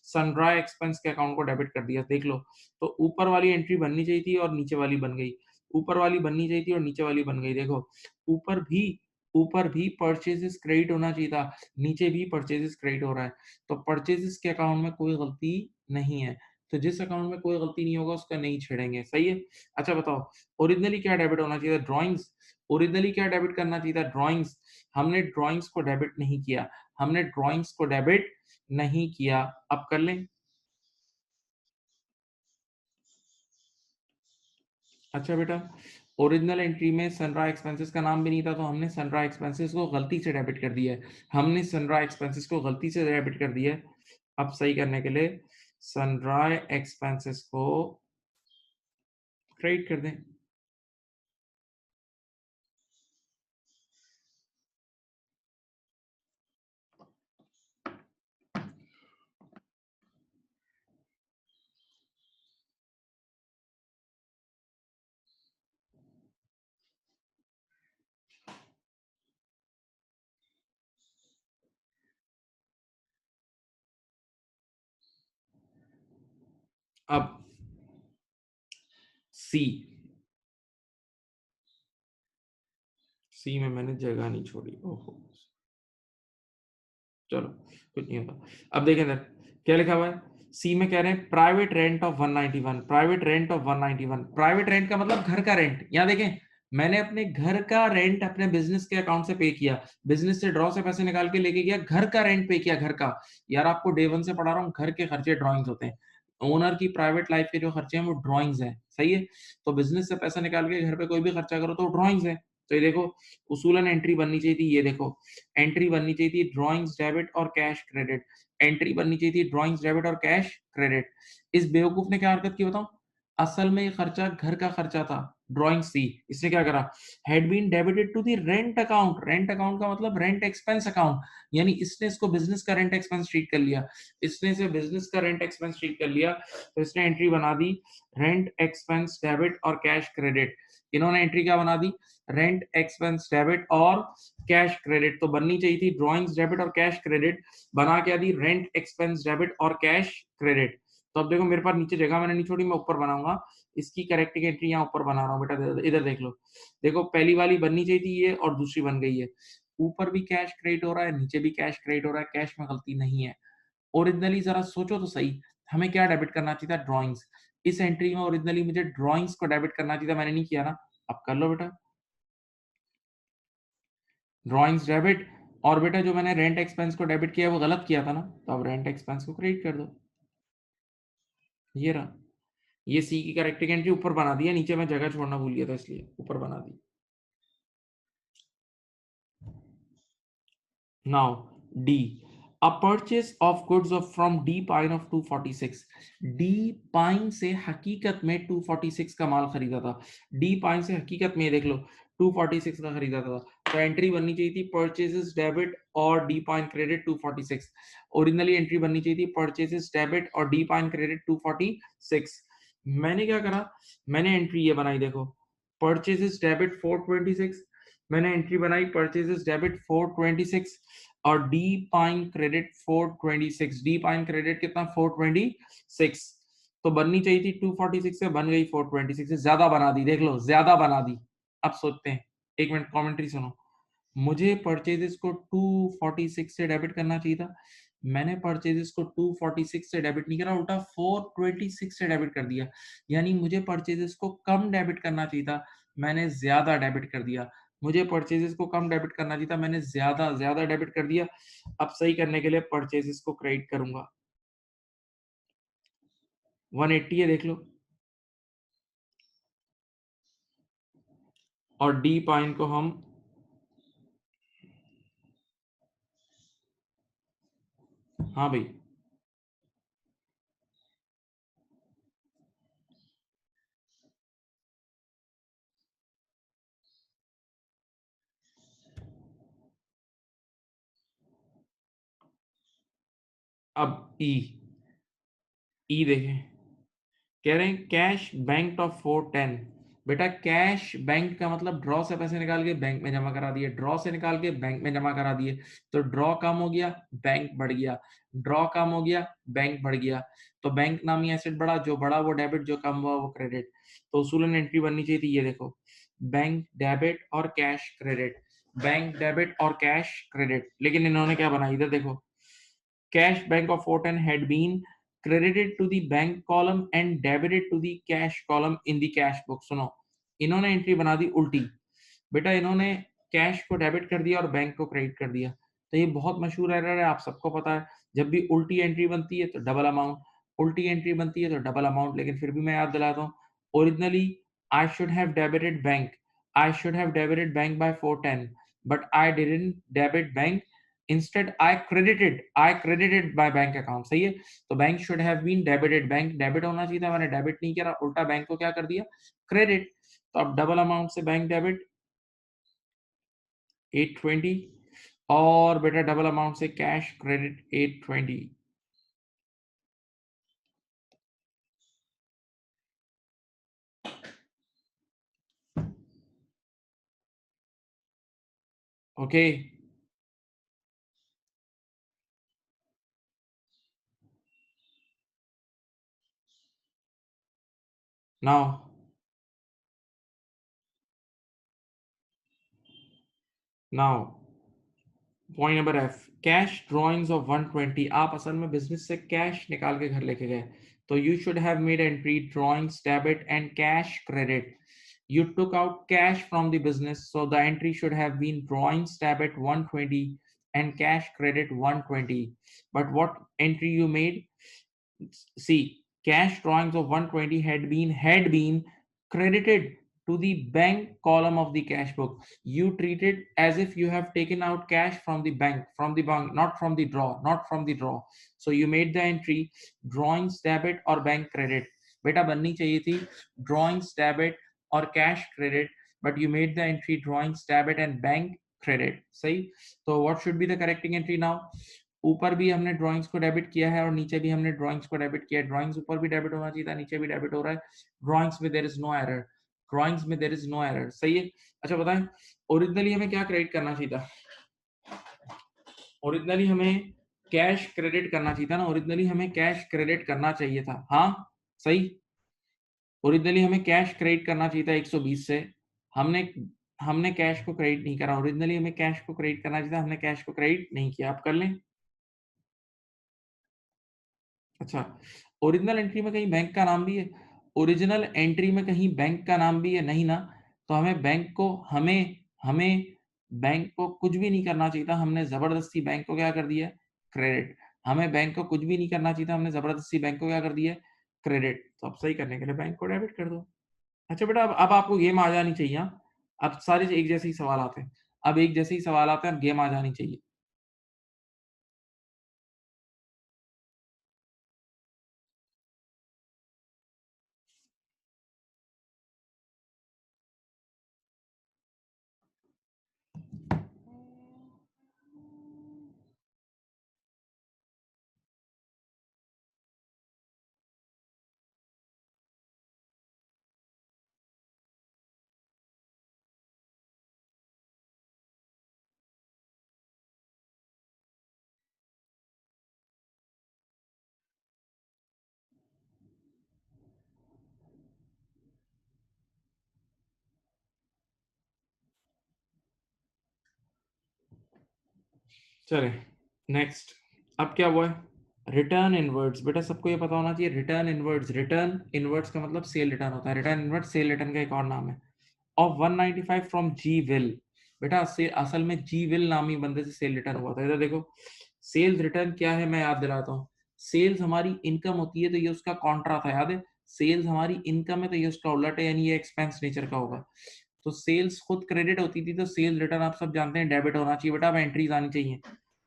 सनराय एक्सपेंस के अकाउंट को डेबिट कर दिया। देख लो, तो ऊपर वाली एंट्री बननी चाहिए थी और नीचे वाली बन गई, ऊपर वाली बननी चाहिए थी और नीचे वाली बन गई। देखो, ऊपर भी ऊपर भी परचेजेस क्रेडिट होना चाहिए था, नीचे भी परचेजेस क्रेडिट हो रहा है, तो परचेजेस के अकाउंट में कोई गलती नहीं है। तो जिस अकाउंट में कोई गलती नहीं होगा उसका नहीं छेड़ेंगे। सही है। अच्छा बताओ, ओरिजिनली क्या डेबिट होना चाहिए था? ड्राइंग्स। ओरिजिनली क्या डेबिट करना चाहिए था? ड्राइंग्स। हमने ड्राइंग्स को डेबिट नहीं किया, हमने ड्राइंग्स को डेबिट नहीं किया। अब कर लें। अच्छा बेटा, ओरिजिनल एंट्री में सनराय एक्सपेंसेस का नाम भी नहीं था, तो हमने सनराय एक्सपेंसेस को गलती से डेबिट कर दिया है, हमने सनराय एक्सपेंसेस को गलती से डेबिट कर दिया है। अब सही करने के लिए सनराय एक्सपेंसेस को क्रेडिट कर दें। अब सी सी में मैंने जगह नहीं छोड़ी, ओहो, चलो कुछ नहीं होता। अब देखें इधर क्या लिखा हुआ है, सी में कह रहे हैं private rent of 191, private rent of 191, private rent का मतलब घर का रेंट। यहां देखें मैंने अपने घर का रेंट अपने बिजनेस के अकाउंट से पे किया, बिजनेस से ड्रॉ से पैसे निकाल के लेके गया, घर का रेंट पे किया, घर का। यार आपको डे वन से पढ़ा रहा हूँ, घर के खर्चे ड्रॉइंग्स होते हैं, ओनर की प्राइवेट लाइफ के जो खर्चे हैं वो ड्रॉइंग्स हैं, सही है। तो बिजनेस से पैसा निकाल के घर पे कोई भी खर्चा करो तो ड्रॉइंग्स है। तो ये देखो उसूलन एंट्री बननी चाहिए थी, ये देखो एंट्री बननी चाहिए थी ड्रॉइंग्स डेबिट और कैश क्रेडिट, एंट्री बननी चाहिए थी ड्रॉइंग्स डेबिट और कैश क्रेडिट। इस बेवकूफ ने क्या हरकत की बताऊं, असल में ये खर्चा घर का खर्चा था, ड्रॉइंग सी, इसने क्या करा, had been debited to the rent account, rent account का मतलब रेंट एक्सपेंस अकाउंट, यानी इसने इसको बिजनेस का रेंट एक्सपेंस ट्रीट कर लिया, इसने इसे बिजनेस का रेंट एक्सपेंस ट्रीट कर लिया, तो इसने एंट्री बना दी रेंट एक्सपेंस डेबिट और कैश क्रेडिट। इन्होंने एंट्री क्या बना दी, रेंट एक्सपेंस डेबिट और कैश क्रेडिट। तो बननी चाहिए थी ड्रॉइंग्स डेबिट और कैश क्रेडिट, बना क्या दी रेंट एक्सपेंस डेबिट और कैश क्रेडिट। तो अब देखो मेरे पास नीचे जगह मैंने नहीं छोड़ी, मैं ऊपर बनाऊंगा, इसकी करेक्टिंग एंट्री यहाँ ऊपर बना रहा हूँ बेटा, इधर देख लो। देखो पहली वाली बननी चाहिए थी ये और दूसरी बन गई है, ऊपर भी कैश क्रेडिट हो रहा है, नीचे भी कैश क्रेडिट हो रहा है, कैश में गलती नहीं है। ओरिजिनली जरा सोचो तो सही, हमें क्या डेबिट करना चाहिए था, ड्रॉइंग्स। इस एंट्री में ओरिजिनली मुझे ड्रॉइंग्स को डेबिट करना चाहिए था, मैंने नहीं किया ना। अब कर लो बेटा ड्रॉइंग्स डेबिट, और बेटा जो मैंने रेंट एक्सपेंस को डेबिट किया वो गलत किया था ना, तो अब रेंट एक्सपेंस को क्रेडिट कर दो। ये रहा, ये सी की करेक्टिंग एंट्री ऊपर बना दिया, नीचे मैं जगह छोड़ना भूल गया था इसलिए ऊपर बना दी। Now D, a purchase of goods of from D Pine of 246, D Pine से हकीकत में 246 का माल खरीदा था, डी पाइन से हकीकत में देख लो 246 का खरीदा था। तो एंट्री बननी चाहिए थी परचेजेस डेबिट और D pine credit 246, originally entry बननी चाहिए थी परचेजेस डेबिट और डी पाइन क्रेडिट 246। मैंने क्या करा, मैंने एंट्री ये बनाई देखो, परचेजेस डेबिट 426, मैंने एंट्री बनाई परचेजेस डेबिट 426 और D pine credit 426, D pine credit कितना 426। तो बननी चाहिए थी 246 से, बन गई 426 से, ज्यादा बना दी, देख लो ज्यादा बना दी। अब सोचते हैं, एक मिनट कमेंट्री सुनो, मुझे परचेजेस को 246 से डेबिट करना चाहिए था, मैंने परचेजेस को 246 से डेबिट नहीं करा, उल्टा 426 से डेबिट कर दिया, यानी मुझे परचेजेस को कम डेबिट करना चाहिए था, मैंने ज्यादा डेबिट कर दिया, मुझे परचेजेस को कम डेबिट करना चाहिए था, मैंने ज्यादा ज्यादा डेबिट कर दिया। अब सही करने के लिए परचेजेस को क्रेडिट करूंगा, 180 है देख लो, और डी पाइन को हम हाँ भाई अब ई देखें, कह रहे हैं कैश बैंक ऑफ 410, बेटा कैश बैंक का मतलब ड्रॉ से पैसे निकाल के बैंक में जमा करा दिए, ड्रॉ से निकाल के बैंक में जमा करा दिए, तो ड्रॉ कम हो गया बैंक बढ़ गया, ड्रॉ कम हो गया बैंक बढ़ गया, तो बैंक नामी एसेट बढ़ा, जो बढ़ा वो डेबिट, जो कम हुआ वो क्रेडिट। तो उसूलन एंट्री बननी चाहिए थी, ये देखो बैंक डेबिट और कैश क्रेडिट, बैंक डेबिट और कैश क्रेडिट, लेकिन इन्होंने क्या बनाया इधर देखो, cash bank of Fortin had been credited to the bank column and debited to the cash column in the cash book। सुनो इन्होंने एंट्री बना दी उल्टी, बेटा इन्होंने कैश को डेबिट कर दिया और बैंक को क्रेडिट कर दिया, तो ये बहुत मशहूर एरर है, आप सबको पता है, जब भी उल्टी एंट्री बनती है तो डबल अमाउंट, उल्टी एंट्री बनती है तो डबल अमाउंट, लेकिन फिर भी मैं याद दिलाता हूँ, originally I should have debited bank, I should have debited bank by 410, but I didn't debit bank, instead I credited my bank account, सही है। तो bank should have been debited, bank debit होना चाहिए था, मैंने डेबिट नहीं किया, उल्टा बैंक को क्या कर दिया क्रेडिट। तो अब डबल अमाउंट से बैंक डेबिट 820 और बेटा डबल अमाउंट से cash credit 820। Okay now now point number F, cash drawings of 120। आप असल में बिजनेस से कैश निकाल के घर लेके गए, तो you should have made entry drawings debit and cash credit. You took out cash from the business, so the entry should have been drawings debit 120 and cash credit 120. But what entry you made? See, cash drawings of 120 had been credited to the bank column of the cash book. You treat it as if you have taken out cash from the bank, not from the draw, not from the draw. So you made the entry drawings debit or bank credit. बेटा बननी चाहिए थी drawings debit और cash credit, but you made the entry drawings debit and bank credit. सही? तो what should be the correcting entry now? ऊपर भी हमने ड्राइंग्स को डेबिट किया है और नीचे भी हमने ड्राइंग्स को डेबिट किया है। ड्राइंग्स ऊपर भी डेबिट होना चाहिए था, नीचे भी डेबिट हो रहा है। ड्राइंग्स में there is no error, drawings में देयर इज नो एरर। सही है। अच्छा बताएं, ओरिजिनली हमें क्या क्रेडिट करना चाहिए था? ओरिजिनली हमें कैश क्रेडिट करना चाहिए था ना, ओरिजिनली हमें कैश क्रेडिट करना चाहिए था। हाँ सही, ओरिजिनली हमें कैश क्रेडिट करना चाहिए था 120 से। हमने हमने कैश को क्रेडिट नहीं करा, ओरिजिनली हमें कैश को क्रेडिट करना चाहिए था, हमने कैश को क्रेडिट नहीं किया। आप कर लें। अच्छा, ओरिजिनल एंट्री में कहीं बैंक का नाम भी है? ओरिजिनल एंट्री में कहीं बैंक का नाम भी है? नहीं ना। तो हमें बैंक को हमें हमें बैंक को कुछ भी नहीं करना चाहिए था, हमने जबरदस्ती बैंक को क्या कर दिया? क्रेडिट। हमें बैंक को कुछ भी नहीं करना चाहिए था, हमने जबरदस्ती बैंक को क्या कर दिया? क्रेडिट। तो अब सही करने के लिए बैंक को डेबिट कर दो। अच्छा बेटा, अब आपको गेम आ जानी चाहिए। हाँ? अब सारे एक जैसे ही सवाल आते हैं, अब एक जैसे ही सवाल आते हैं, अब गेम आ जानी चाहिए। चले नेक्स्ट। अब क्या हुआ है? Return inwards. बेटा सबको ये पता होना चाहिए, रिटर्न इनवर्ड्स, रिटर्न इनवर्ड्स का मतलब सेल रिटर्न होता है। रिटर्न इनवर्ड्स सेल रिटर्न का एक और नाम है। Of 195 from G Will. बेटा से असल में जी विल नामी बंदे से सेल रिटर्न हुआ था। इधर देखो, सेल्स रिटर्न क्या है मैं याद दिलाता हूँ। सेल्स हमारी इनकम होती है, तो ये उसका कॉन्ट्रा था, याद है? सेल्स हमारी इनकम है, तो ये उसका उलट है, यानी ये एक्सपेंस नेचर का होगा। तो सेल्स खुद क्रेडिट होती थी, तो सेल्स रिटर्न आप सब जानते हैं डेबिट होना चाहिए। बेटा अब एंट्रीज आनी चाहिए,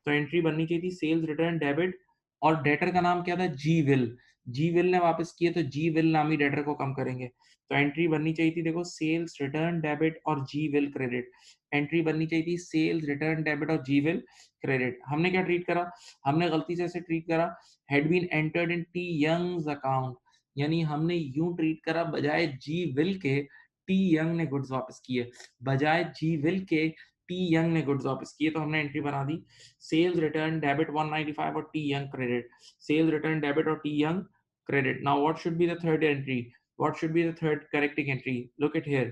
तो एंट्री बननी चाहिए थी सेल्स रिटर्न डेबिट, और डेटर का नाम क्या था? जी विल। जी विल ने वापस किए, तो जी विल नामी डेटर को कम करेंगे। तो एंट्री बननी चाहिए थी, देखो, सेल्स रिटर्न डेबिट और जी विल क्रेडिट। एंट्री बननी चाहिए थी सेल्स रिटर्न डेबिट और जी विल क्रेडिट। हमने क्या ट्रीट करा? हमने गलती से ऐसे ट्रीट करा, had been entered in T Young's account, यानी हमने यूं ट्रीट करा, बजाय जी विल के टी यंग ने गुड्स वापस किए, बजाय जी विल के टी यंग ने गुड्स वापस किए। तो हमने एंट्री बना दी सेल्स रिटर्न डेबिट 195 और T Young credit. Sales return debit और T Young credit. Now what should be the third entry? What should be the third correcting entry? Look at here.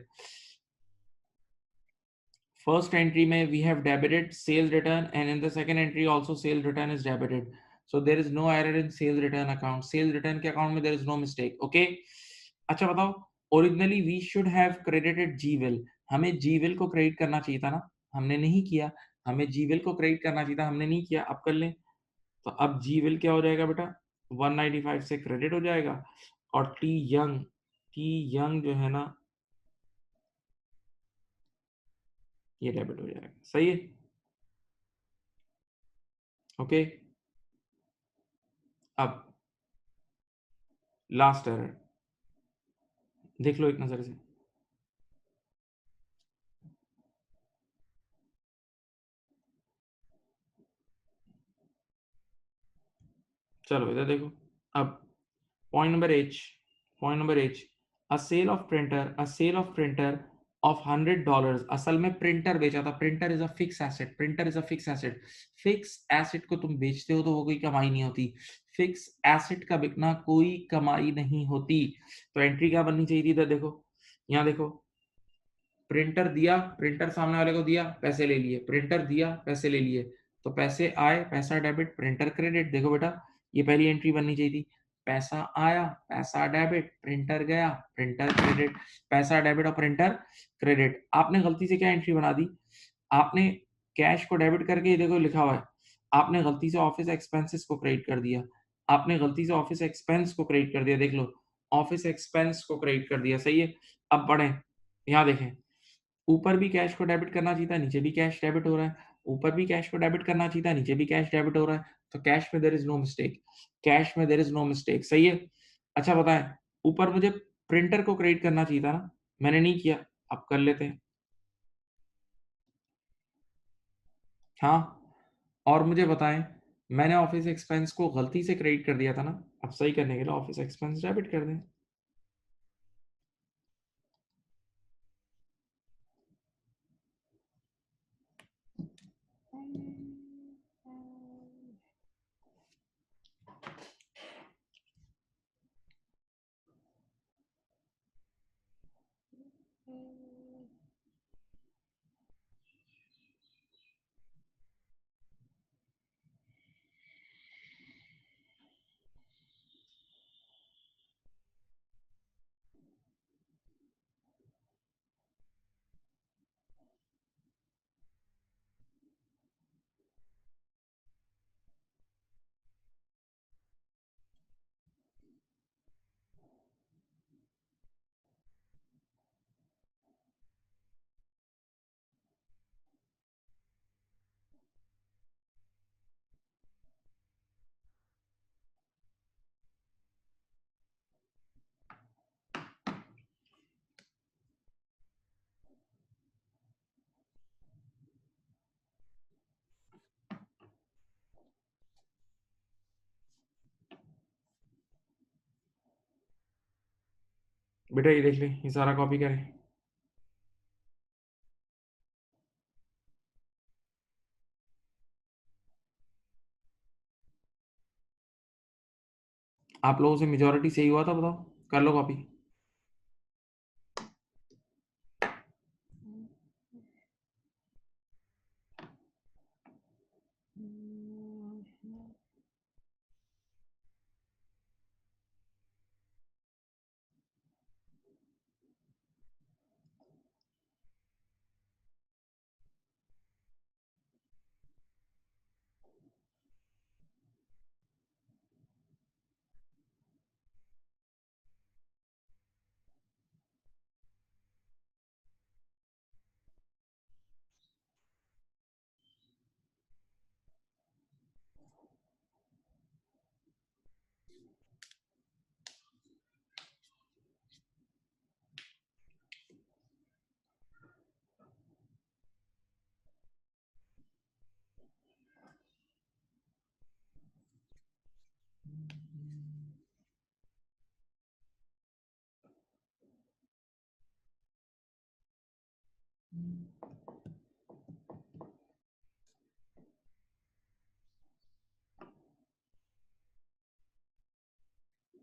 First entry में we have debited sales return, and in the second entry also sales return is debited. So there is no error in sales return account. Sales return के account में there is no mistake. Okay? अच्छा बताओ, originally we should have credited GWIL. हमें GWIL को credit करना चाहिए था ना, हमने नहीं किया। हमें GWIL को क्रेडिट करना चाहिए था, हमने नहीं किया। अब कर लें। तो अब GWIL क्या हो जाएगा बेटा? 195 से क्रेडिट हो जाएगा, और टी यंग जो है ना, ये डेबिट हो जाएगा। सही है। ओके। अब लास्ट एरर देख लो एक नजर से। चलो इधर देखो। अब point number H, point number H, a sale of printer of $100, असल में प्रिंटर बेचा था। Printer is a fix asset, printer is a fix asset. Fix asset को तुम बेचते हो तो वो कोई कमाई नहीं होती। फिक्स एसेट का बिकना कोई कमाई नहीं होती। तो एंट्री क्या बननी चाहिए थी इधर देखो, यहाँ देखो, प्रिंटर दिया, प्रिंटर सामने वाले को दिया, पैसे ले लिए, प्रिंटर दिया, पैसे ले लिए, तो पैसे आए, पैसा डेबिट, प्रिंटर क्रेडिट। देखो बेटा, ये पहली एंट्री बननी चाहिए थी। पैसा आया, पैसा डेबिट, प्रिंटर गया, प्रिंटर क्रेडिट, पैसा डेबिट और प्रिंटर क्रेडिट। आपने गलती से क्या एंट्री बना दी, आपने कैश को डेबिट करके, ये देखो लिखा हुआ है, आपने गलती से ऑफिस एक्सपेंसेस को क्रेडिट कर दिया। आपने गलती से ऑफिस एक्सपेंस को क्रेडिट कर दिया, देख लो, ऑफिस एक्सपेंस को क्रेडिट कर दिया, सही है। अब पढ़ें, यहाँ देखें, ऊपर भी कैश को डेबिट करना चाहिए था, नीचे भी कैश डेबिट हो रहा है, ऊपर भी कैश को डेबिट करना चाहिए था, नीचे भी कैश डेबिट हो रहा है, तो कैश में there is no mistake, cash में देयर इज नो मिस्टेक, सही है। अच्छा बताएं, ऊपर मुझे प्रिंटर को क्रेडिट करना चाहिए था ना, मैंने नहीं किया, अब कर लेते हैं। हाँ, और मुझे बताएं, मैंने ऑफिस एक्सपेंस को गलती से क्रेडिट कर दिया था ना, अब सही करने के लिए ऑफिस एक्सपेंस डेबिट कर दें। बेटा ये देख ले, ये सारा कॉपी करें। आप लोगों से मेजोरिटी सही हुआ था, बताओ, कर लो कॉपी।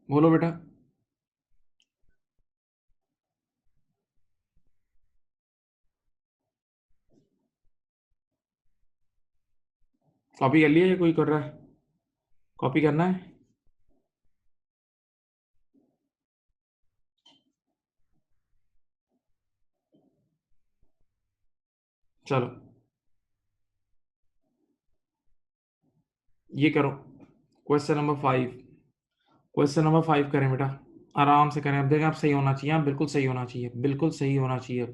बोलो बेटा। कॉपी कर लिया या कोई कर रहा है? कॉपी करना है? चलो ये करो, क्वेश्चन नंबर 5। क्वेश्चन नंबर 5 करें बेटा, आराम से करें। अब देखें, आप सही होना चाहिए, आप बिल्कुल सही होना चाहिए, बिल्कुल सही होना चाहिए।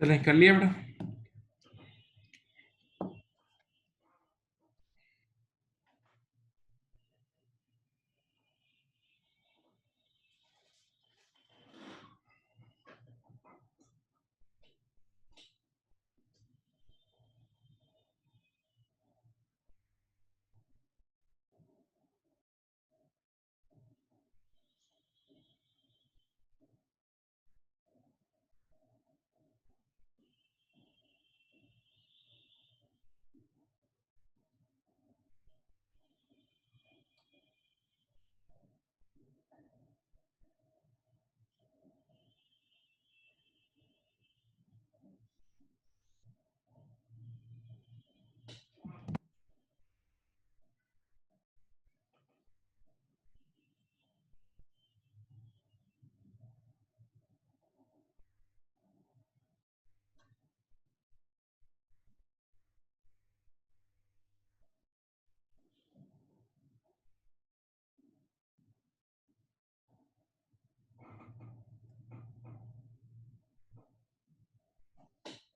चलें, कर लिया बेटा?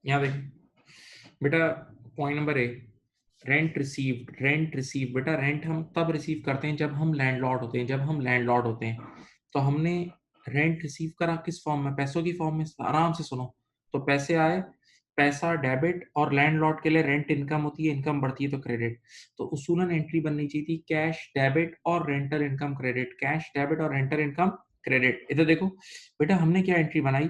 यहाँ देखिए बेटा, point number A, rent receive बेटा, रेंट हम तब रिसीव करते हैं जब हम लैंडलॉर्ड होते हैं, तो हमने रेंट रिसीव करा किस फॉर्म में? पैसों की फॉर्म में। आराम से सुनो। तो पैसे आए, पैसा डेबिट, और लैंडलॉर्ड के लिए रेंट इनकम होती है, इनकम बढ़ती है तो क्रेडिट। तो उसूलन एंट्री बननी चाहिए थी कैश डेबिट और rental income credit, cash debit और रेंटल इनकम क्रेडिट। इधर देखो बेटा, हमने क्या एंट्री बनाई?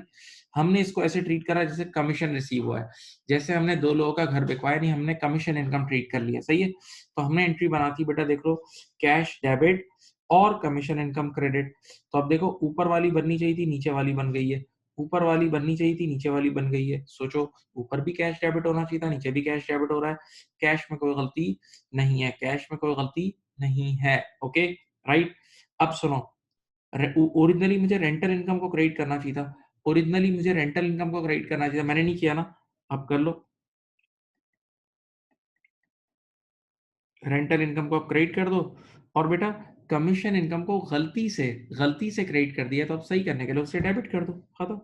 हमने इसको ऐसे ट्रीट करा जैसे कमीशन रिसीव हुआ है। जैसे हमने दो लोगों का घर बिकवाया नहीं, हमने कमीशन इनकम ट्रीट कर लिया, सही है? तो हमने एंट्री बना दी बेटा, देख लो, कैश डेबिट और कमीशन इनकम क्रेडिट। तो अब देखो, ऊपर वाली बननी चाहिए थी, नीचे वाली बन गई है। ऊपर वाली बननी चाहिए थी, नीचे वाली बन गई है। सोचो, ऊपर भी कैश डेबिट होना चाहिए था, नीचे भी कैश डेबिट हो रहा है। कैश में कोई गलती नहीं है, कैश में कोई गलती नहीं है। Okay, right. अब सुनो, ओरिजिनली मुझे रेंटल इनकम को क्रेडिट करना चाहिए था, ओरिजिनली मुझे रेंटल इनकम को क्रेडिट करना चाहिए था, मैंने नहीं किया ना। अब कर लो, रेंटल इनकम को क्रेडिट कर दो। और बेटा, कमीशन इनकम को गलती से क्रेडिट कर दिया, तो अब सही करने के लिए उसे डेबिट कर दो, खत्म।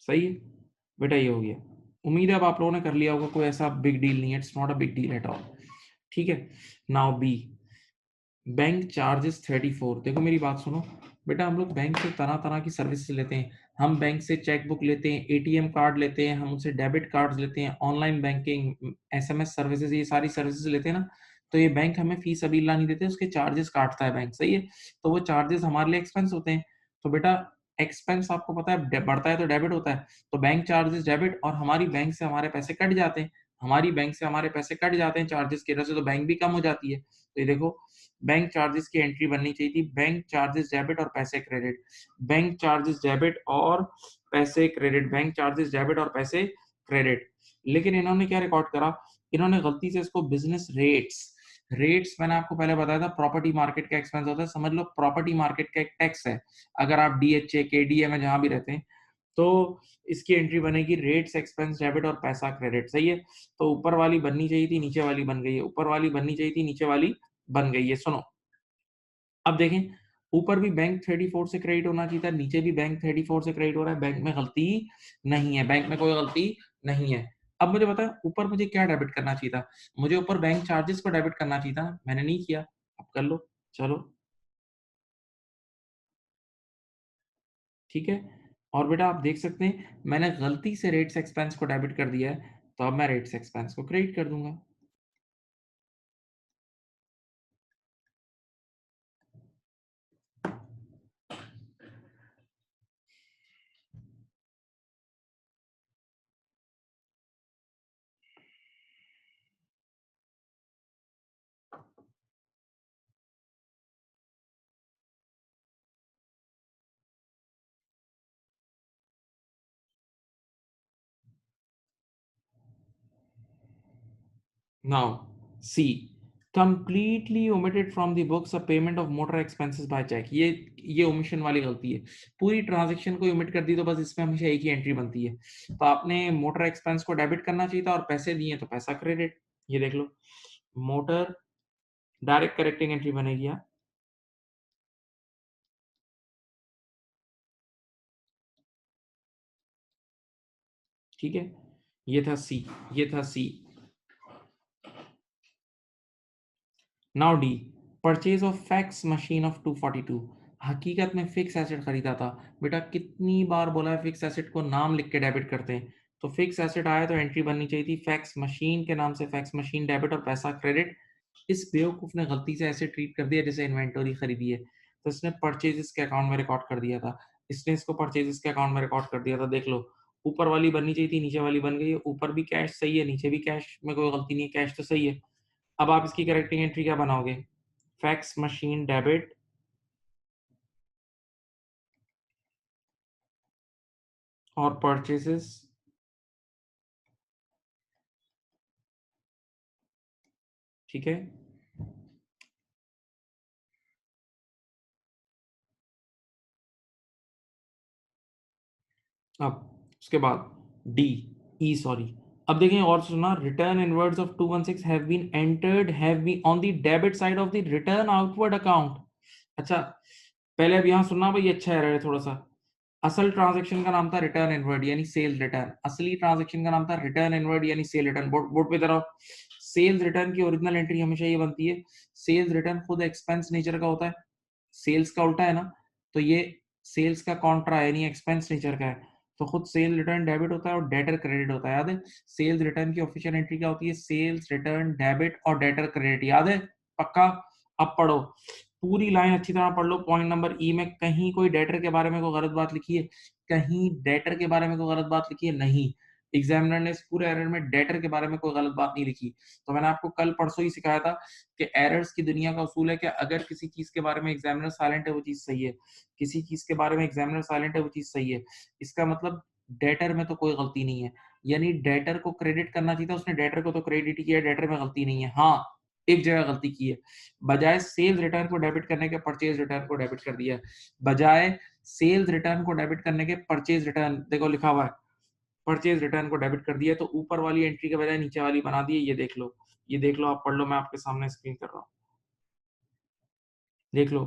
सही है बेटा, ये हो गया। उम्मीद है अब आप लोगों ने कर लिया होगा, कोई ऐसा बिग डील नहीं है, it's not a big deal at all. ठीक है। Now B, bank charges 34। देखो मेरी बात सुनो बेटा, हम लोग बैंक से तरह तरह की सर्विस लेते हैं। हम बैंक से चेक बुक लेते हैं, एटीएम कार्ड लेते हैं, हम उनसे डेबिट कार्ड्स लेते हैं, ऑनलाइन बैंकिंग, एसएमएस सर्विसेज, ये सारी सर्विसेज लेते हैं ना। तो ये बैंक हमें फीस अबीला नहीं देते, उसके चार्जेस काटता है बैंक, सही है? तो वो चार्जेस हमारे लिए एक्सपेंस होते हैं। तो बेटा, एक्सपेंस आपको पता है बढ़ता है तो डेबिट होता है। तो बैंक चार्जेस डेबिट, और हमारी बैंक से हमारे पैसे कट जाते हैं, चार्जेस की वजह से, तो बैंक भी कम हो जाती है। तो ये देखो, बैंक चार्जेस की एंट्री बननी चाहिए थी, बैंक चार्जेस डेबिट और पैसे क्रेडिट, बैंक चार्जेस डेबिट और पैसे क्रेडिट, बैंक चार्जेस डेबिट और पैसे क्रेडिट। लेकिन इन्होंने क्या रिकॉर्ड करा? इन्होंने गलती से इसको बिजनेस रेट्स, मैंने आपको पहले बताया था प्रॉपर्टी मार्केट का एक्सपेंस होता है, समझ लो प्रॉपर्टी मार्केट का एक टैक्स है। अगर आप डीएचए केडीए में जहां भी रहते हैं, तो इसकी एंट्री बनेगी रेट्स एक्सपेंस डेबिट और पैसा क्रेडिट, सही है? तो ऊपर वाली बननी चाहिए थी, नीचे वाली बन गई है, ऊपर वाली बननी चाहिए थी, नीचे वाली बन गई है। सुनो, अब देखें, ऊपर भी बैंक 34 से क्रेडिट होना चाहिए था, नीचे भी बैंक 34 से क्रेडिट हो रहा है, बैंक में गलती नहीं है, बैंक में कोई गलती नहीं है। अब मुझे बताया, ऊपर मुझे क्या डेबिट करना चाहिए था? मुझे ऊपर बैंक चार्जेस को डेबिट करना चाहिए था, मैंने नहीं किया। अब कर लो, चलो, ठीक है। और बेटा आप देख सकते हैं, मैंने गलती से रेट्स एक्सपेंस को डेबिट कर दिया है, तो अब मैं रेट्स एक्सपेंस को क्रेडिट कर दूंगा। Now, C. Completely omitted from the books a payment of motor expenses by check. ये ओमिशन वाली गलती है। पूरी ट्रांजैक्शन को ओमिट कर दी, तो बस इसमें हमेशा एक ही एंट्री बनती है। तो आपने मोटर एक्सपेंस को डेबिट करना चाहिए था, और पैसे दिए तो पैसा क्रेडिट। ये देख लो, मोटर डायरेक्ट करेक्टिंग एंट्री बनेगी। ठीक है, ये था सी, ये था C. Now D, purchase of fax machine of 242। हकीकत में फिक्स एसेट खरीदा था। बेटा कितनी बार बोला है फिक्स एसेट को नाम लिख के डेबिट करते हैं। तो फिक्स एसेट आया तो एंट्री बननी चाहिए थी फैक्स मशीन के नाम से, फैक्स मशीन डेबिट और पैसा क्रेडिट। इस बेवकूफ ने गलती से ऐसे ट्रीट कर दिया जैसे इन्वेंटरी खरीदी है, तो इसने परचेजेस के अकाउंट में रिकॉर्ड कर दिया था। इसने इसको परचेजेस के अकाउंट में रिकॉर्ड कर दिया था। देख लो, ऊपर वाली बननी चाहिए थी, नीचे वाली बन गई है। ऊपर भी कैश सही है, नीचे भी कैश में कोई गलती नहीं है, कैश तो सही है। अब आप इसकी करेक्टिंग एंट्री क्या बनाओगे? फैक्स मशीन डेबिट और परचेसेस, ठीक है। अब उसके बाद डी, ई सॉरी। अब देखें और सुना, return inwards of 216 have been entered have been on the debit side of the return outward account. अच्छा, पहले अब यहाँ सुनना भाई, अच्छा है थोड़ा सा। असल ट्रांजैक्शन का नाम था रिटर्न इनवर्ड यानी सेल रिटर्न। असली ट्रांजैक्शन का नाम था रिटर्न इनवर्ड यानी सेल रिटर्न। बोर्ड बोर्ड पे तरह सेल्स रिटर्न की ओरिजिनल एंट्री हमेशा ये बनती है, सेल्स रिटर्न खुद एक्सपेंस नेचर का होता है, सेल्स का उल्टा है ना, तो ये सेल्स का कॉन्ट्रा यानी एक्सपेंस नेचर का है। तो खुद सेल रिटर्न डेबिट होता है और डेटर क्रेडिट होता है, याद है? सेल्स रिटर्न की ऑफिशियल एंट्री क्या होती है? सेल्स रिटर्न डेबिट और डेटर क्रेडिट, याद है? पक्का? अब पढ़ो, पूरी लाइन अच्छी तरह पढ़ लो। पॉइंट नंबर ई में कहीं कोई डेटर के बारे में कोई गलत बात लिखी है? कहीं डेटर के बारे में कोई गलत बात लिखी है? नहीं। एग्जामिनर ने इस पूरे एरर में डेटर के बारे में कोई गलत बात नहीं लिखी। तो मैंने आपको कल परसों ही सिखाया था कि एरर्स की दुनिया का उसूल है कि अगर किसी चीज के बारे में एग्जामिनर साइलेंट है वो चीज सही है, किसी चीज के बारे में एग्जामिनर साइलेंट है वो चीज सही है। इसका मतलब डेटर में तो कोई गलती नहीं है, यानी डेटर को क्रेडिट करना चाहिए था, उसने डेटर को तो क्रेडिट किया, डेटर में गलती नहीं है। हाँ, एक जगह गलती की है, बजाय सेल्स रिटर्न को डेबिट करने के परचेज रिटर्न को डेबिट कर दिया है। बजाय सेल्स रिटर्न को डेबिट करने के परचेज रिटर्न, देखो लिखा हुआ है, परचेज रिटर्न को डेबिट कर दिया, तो ऊपर वाली एंट्री के बजाय नीचे वाली बना दी है। ये देख लो, ये देख लो, आप पढ़ लो, मैं आपके सामने स्क्रीन कर रहा हूँ। देख लो,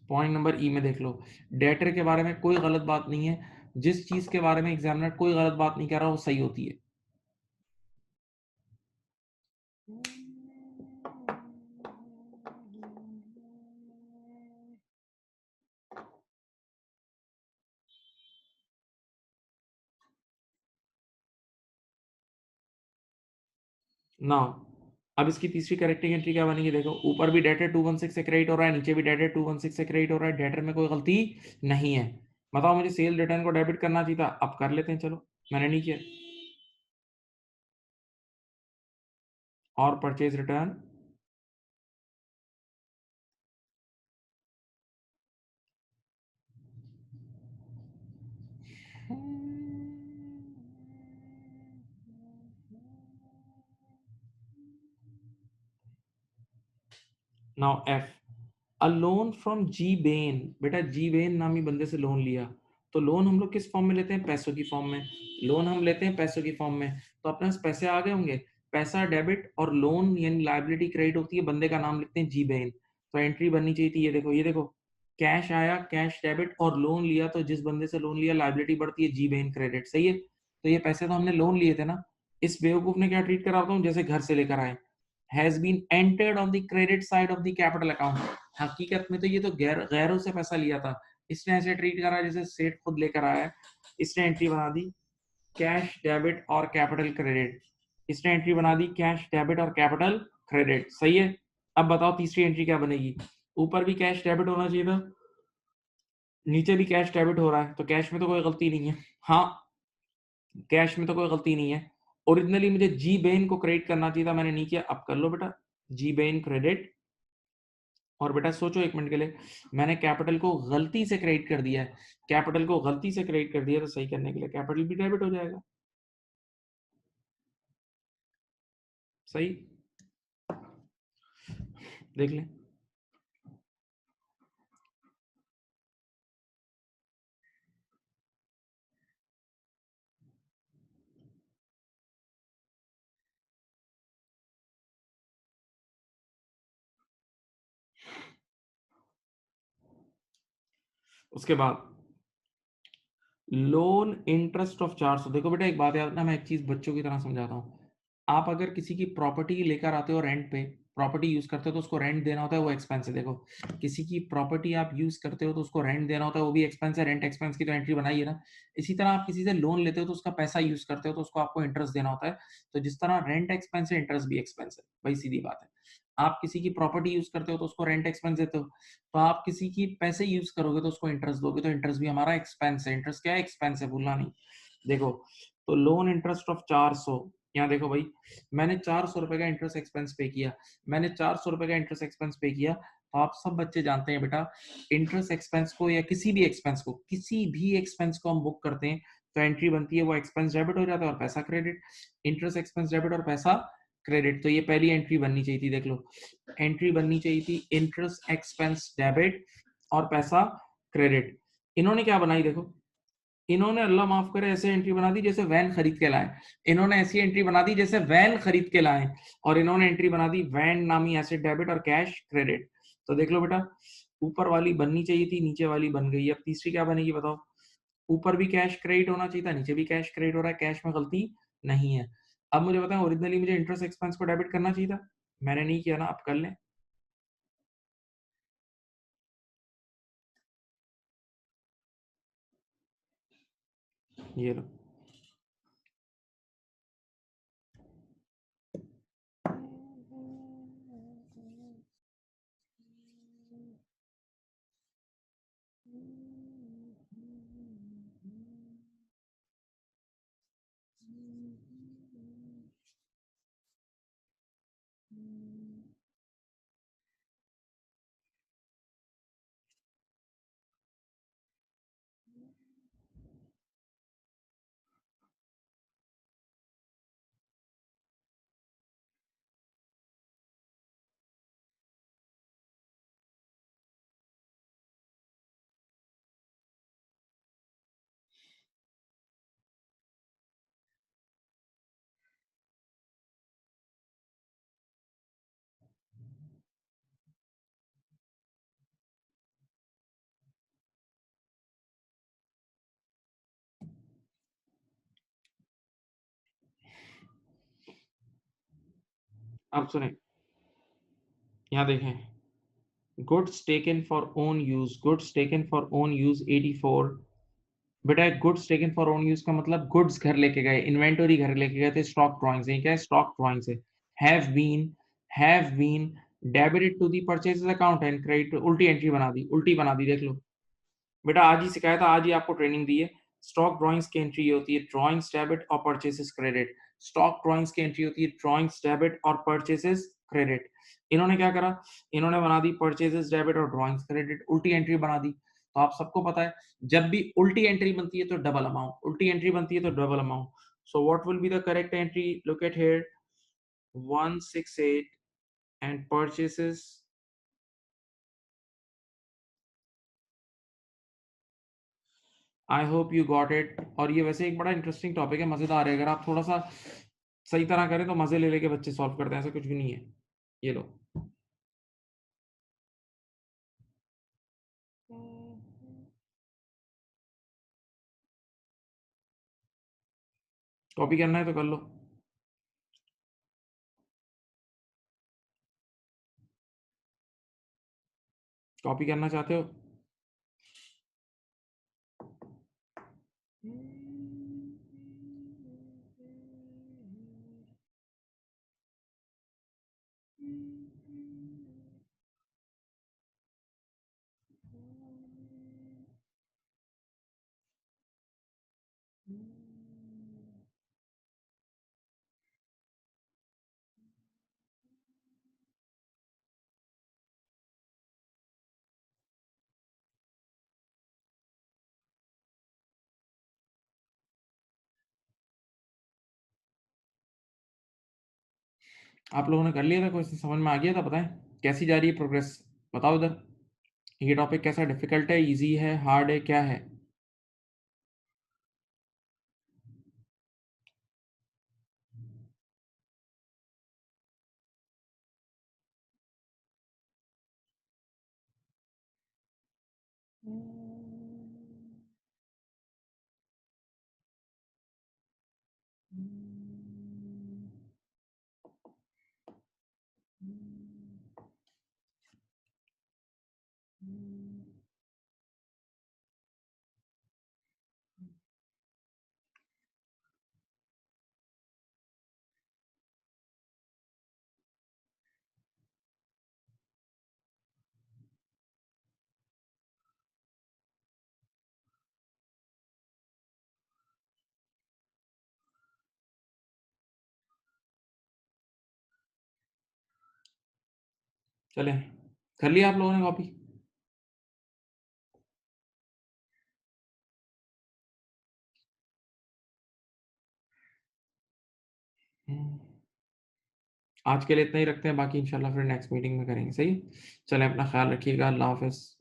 पॉइंट नंबर ई में देख लो, डेटर के बारे में कोई गलत बात नहीं है। जिस चीज के बारे में एग्जामिनर कोई गलत बात नहीं कर रहा वो सही होती है। नाउ अब इसकी तीसरी करेक्टिंग एंट्री क्या बनेगी? देखो, ऊपर भी डेटर 216 से क्रेडिट हो रहा है, नीचे भी डेटर 216 से क्रेडिट हो रहा है, डेटर में कोई गलती नहीं है। बताओ मुझे सेल रिटर्न को डेबिट करना चाहिए था, अब कर लेते हैं, चलो, मैंने नहीं किया। और purchase return, now F, a loan from G Ben. बेटा जी बेन नामी बंदे से लोन लिया, तो लोन हम लोग किस फॉर्म में लेते हैं? पैसों की फॉर्म में। लोन हम लेते हैं पैसों की फॉर्म में, तो अपने पास पैसे आ गए होंगे, पैसा डेबिट और लोन यानी लायबिलिटी क्रेडिट होती है, बंदे का नाम लिखते हैं जी बेन। तो एंट्री बननी चाहिए थी, ये देखो, ये देखो, कैश आया, कैश डेबिट और लोन लिया, तो जिस बंदे से लोन लिया लायबिलिटी बढ़ती है जी बेन क्रेडिट, सही है? तो ये पैसे तो हमने लोन लिए थे ना। इस बेवकूफ ने क्या ट्रीट करा होता हूँ, जैसे घर से लेकर आए, has been entered on the credit side of the capital account. हकीकत में तो ये तो गैरों से पैसा लिया था, इसने ऐसे ट्रीट करा जैसे सेठ खुद लेकर आया है। इसने एंट्री बना दी कैश डेबिट और कैपिटल क्रेडिट, इसने एंट्री बना दी कैश डेबिट और कैपिटल क्रेडिट, सही है? अब बताओ तीसरी एंट्री क्या बनेगी? ऊपर भी कैश डेबिट होना चाहिए था, नीचे भी कैश डेबिट हो रहा है, तो कैश में तो कोई गलती नहीं है। हाँ, कैश में तो कोई गलती नहीं है। ओरिजिनली मुझे जी बेन को क्रेडिट करना चाहिए था, मैंने नहीं किया, अब कर लो बेटा, जी बेन क्रेडिट। और बेटा सोचो एक मिनट के लिए, मैंने कैपिटल को गलती से क्रेडिट कर दिया है, कैपिटल को गलती से क्रेडिट कर दिया, तो सही करने के लिए कैपिटल भी डेबिट हो जाएगा, सही? देख लें। उसके बाद लोन इंटरेस्ट ऑफ 400। देखो बेटा एक बात याद ना, मैं एक चीज बच्चों की तरह समझाता हूँ। आप अगर किसी की प्रॉपर्टी लेकर आते हो रेंट पे, प्रॉपर्टी यूज करते हो तो उसको रेंट देना होता है, वो एक्सपेंस है। देखो किसी की प्रॉपर्टी आप यूज करते हो तो उसको रेंट देना होता है, वो भी एक्सपेंस है। रेंट एक्सपेंस की तो एंट्री बनाई है ना। इसी तरह आप किसी से लोन लेते हो तो उसका पैसा यूज करते हो तो उसको आपको इंटरेस्ट देना होता है। तो जिस तरह रेंट एक्सपेंस है, इंटरेस्ट भी एक्सपेंस है, वही सीधी बात है। आप किसी की प्रॉपर्टी यूज करते हो तो उसको रेंट एक्सपेंस देते हो, तो आप किसी की पैसे यूज करोगे तो उसको इंटरेस्ट दोगे, तो इंटरेस्ट भी हमारा एक्सपेंस है। इंटरेस्ट क्या है? एक्सपेंस है, भूलना नहीं। देखो तो लोन इंटरेस्ट ऑफ 400, यहाँ देखो भाई, मैंने 400 रुपए का इंटरेस्ट एक्सपेंस पे किया, मैंने 400 रुपए का इंटरेस्ट एक्सपेंस पे किया। तो आप सब बच्चे जानते हैं बेटा, इंटरेस्ट एक्सपेंस को या किसी भी एक्सपेंस को, किसी भी एक्सपेंस को हम बुक करते हैं तो एंट्री बनती है, वो एक्सपेंस डेबिट हो जाता है और पैसा क्रेडिट। इंटरेस्ट एक्सपेंस डेबिट और पैसा क्रेडिट, तो ये पहली एंट्री बननी चाहिए थी। देख लो, एंट्री बननी चाहिए थी इंटरेस्ट एक्सपेंस डेबिट और पैसा क्रेडिट। इन्होंने क्या बनाई देखो, इन्होंने अल्लाह माफ करे ऐसे एंट्री बना दी जैसे वैन खरीद के लाए। इन्होंने ऐसी एंट्री बना दी जैसे वैन खरीद के लाए, और इन्होंने एंट्री बना दी वैन नामी एसेट डेबिट और कैश क्रेडिट। तो देख लो बेटा, ऊपर वाली बननी चाहिए थी, नीचे वाली बन गई। अब तीसरी क्या बनेगी बताओ? ऊपर भी कैश क्रेडिट होना चाहिए था, नीचे भी कैश क्रेडिट हो रहा है, कैश में गलती नहीं है। अब मुझे बताएं, ओरिजिनली मुझे इंटरेस्ट एक्सपेंस को डेबिट करना चाहिए था, मैंने नहीं किया ना, आप कर लें। ये लो, अब सुने, यहाँ देखें, goods taken for own use, goods taken for own use 84। बेटा goods taken for own use का मतलब गुड्स घर लेके गए, इन्वेंटरी घर लेके गए थे, स्टॉक ड्राइंग्स है, क्या है? स्टॉक ड्राइंग्स है। Have been debited to the purchase account and credit, उल्टी एंट्री बना दी, उल्टी बना दी। देख लो बेटा, आज ही सिखाया था, आज ही आपको ट्रेनिंग दी है। स्टॉक ड्राइंग्स की एंट्री होती है ड्राइंग्स डेबिट और परचेसेस क्रेडिट। स्टॉक ड्राइंग्स की एंट्री होती है ड्राइंग्स डेबिट और परचेसेस क्रेडिट। इन्होंने क्या करा, इन्होंने बना दी परचेसेस डेबिट और ड्राइंग्स क्रेडिट, उल्टी एंट्री बना दी। तो आप सबको पता है, जब भी उल्टी एंट्री बनती है तो डबल अमाउंट, उल्टी एंट्री बनती है तो double amount. So what will be the correct entry? Look at here, 168 and purchases. I hope you got it. और ये वैसे एक बड़ा इंटरेस्टिंग टॉपिक है, मजेदार है। अगर आप थोड़ा सा सही तरह करें तो मजे ले लेके बच्चे सॉल्व करते हैं, ऐसा कुछ भी नहीं है। ये लो, कॉपी करना है तो कर लो। कॉपी करना चाहते हो? आप लोगों ने कर लिया था, क्वेश्चन समझ में आ गया था? बताएं कैसी जा रही है प्रोग्रेस, बताओ उधर। ये टॉपिक कैसा, डिफिकल्ट है, इजी है, हार्ड है, क्या है? चलें, कर लिया आप लोगों ने कॉपी? हुँ। आज के लिए इतना ही रखते हैं, बाकी इंशाल्लाह फिर नेक्स्ट मीटिंग में करेंगे, सही है? चलें, अपना ख़्याल रखिएगा, अल्लाह हाफ़िज़।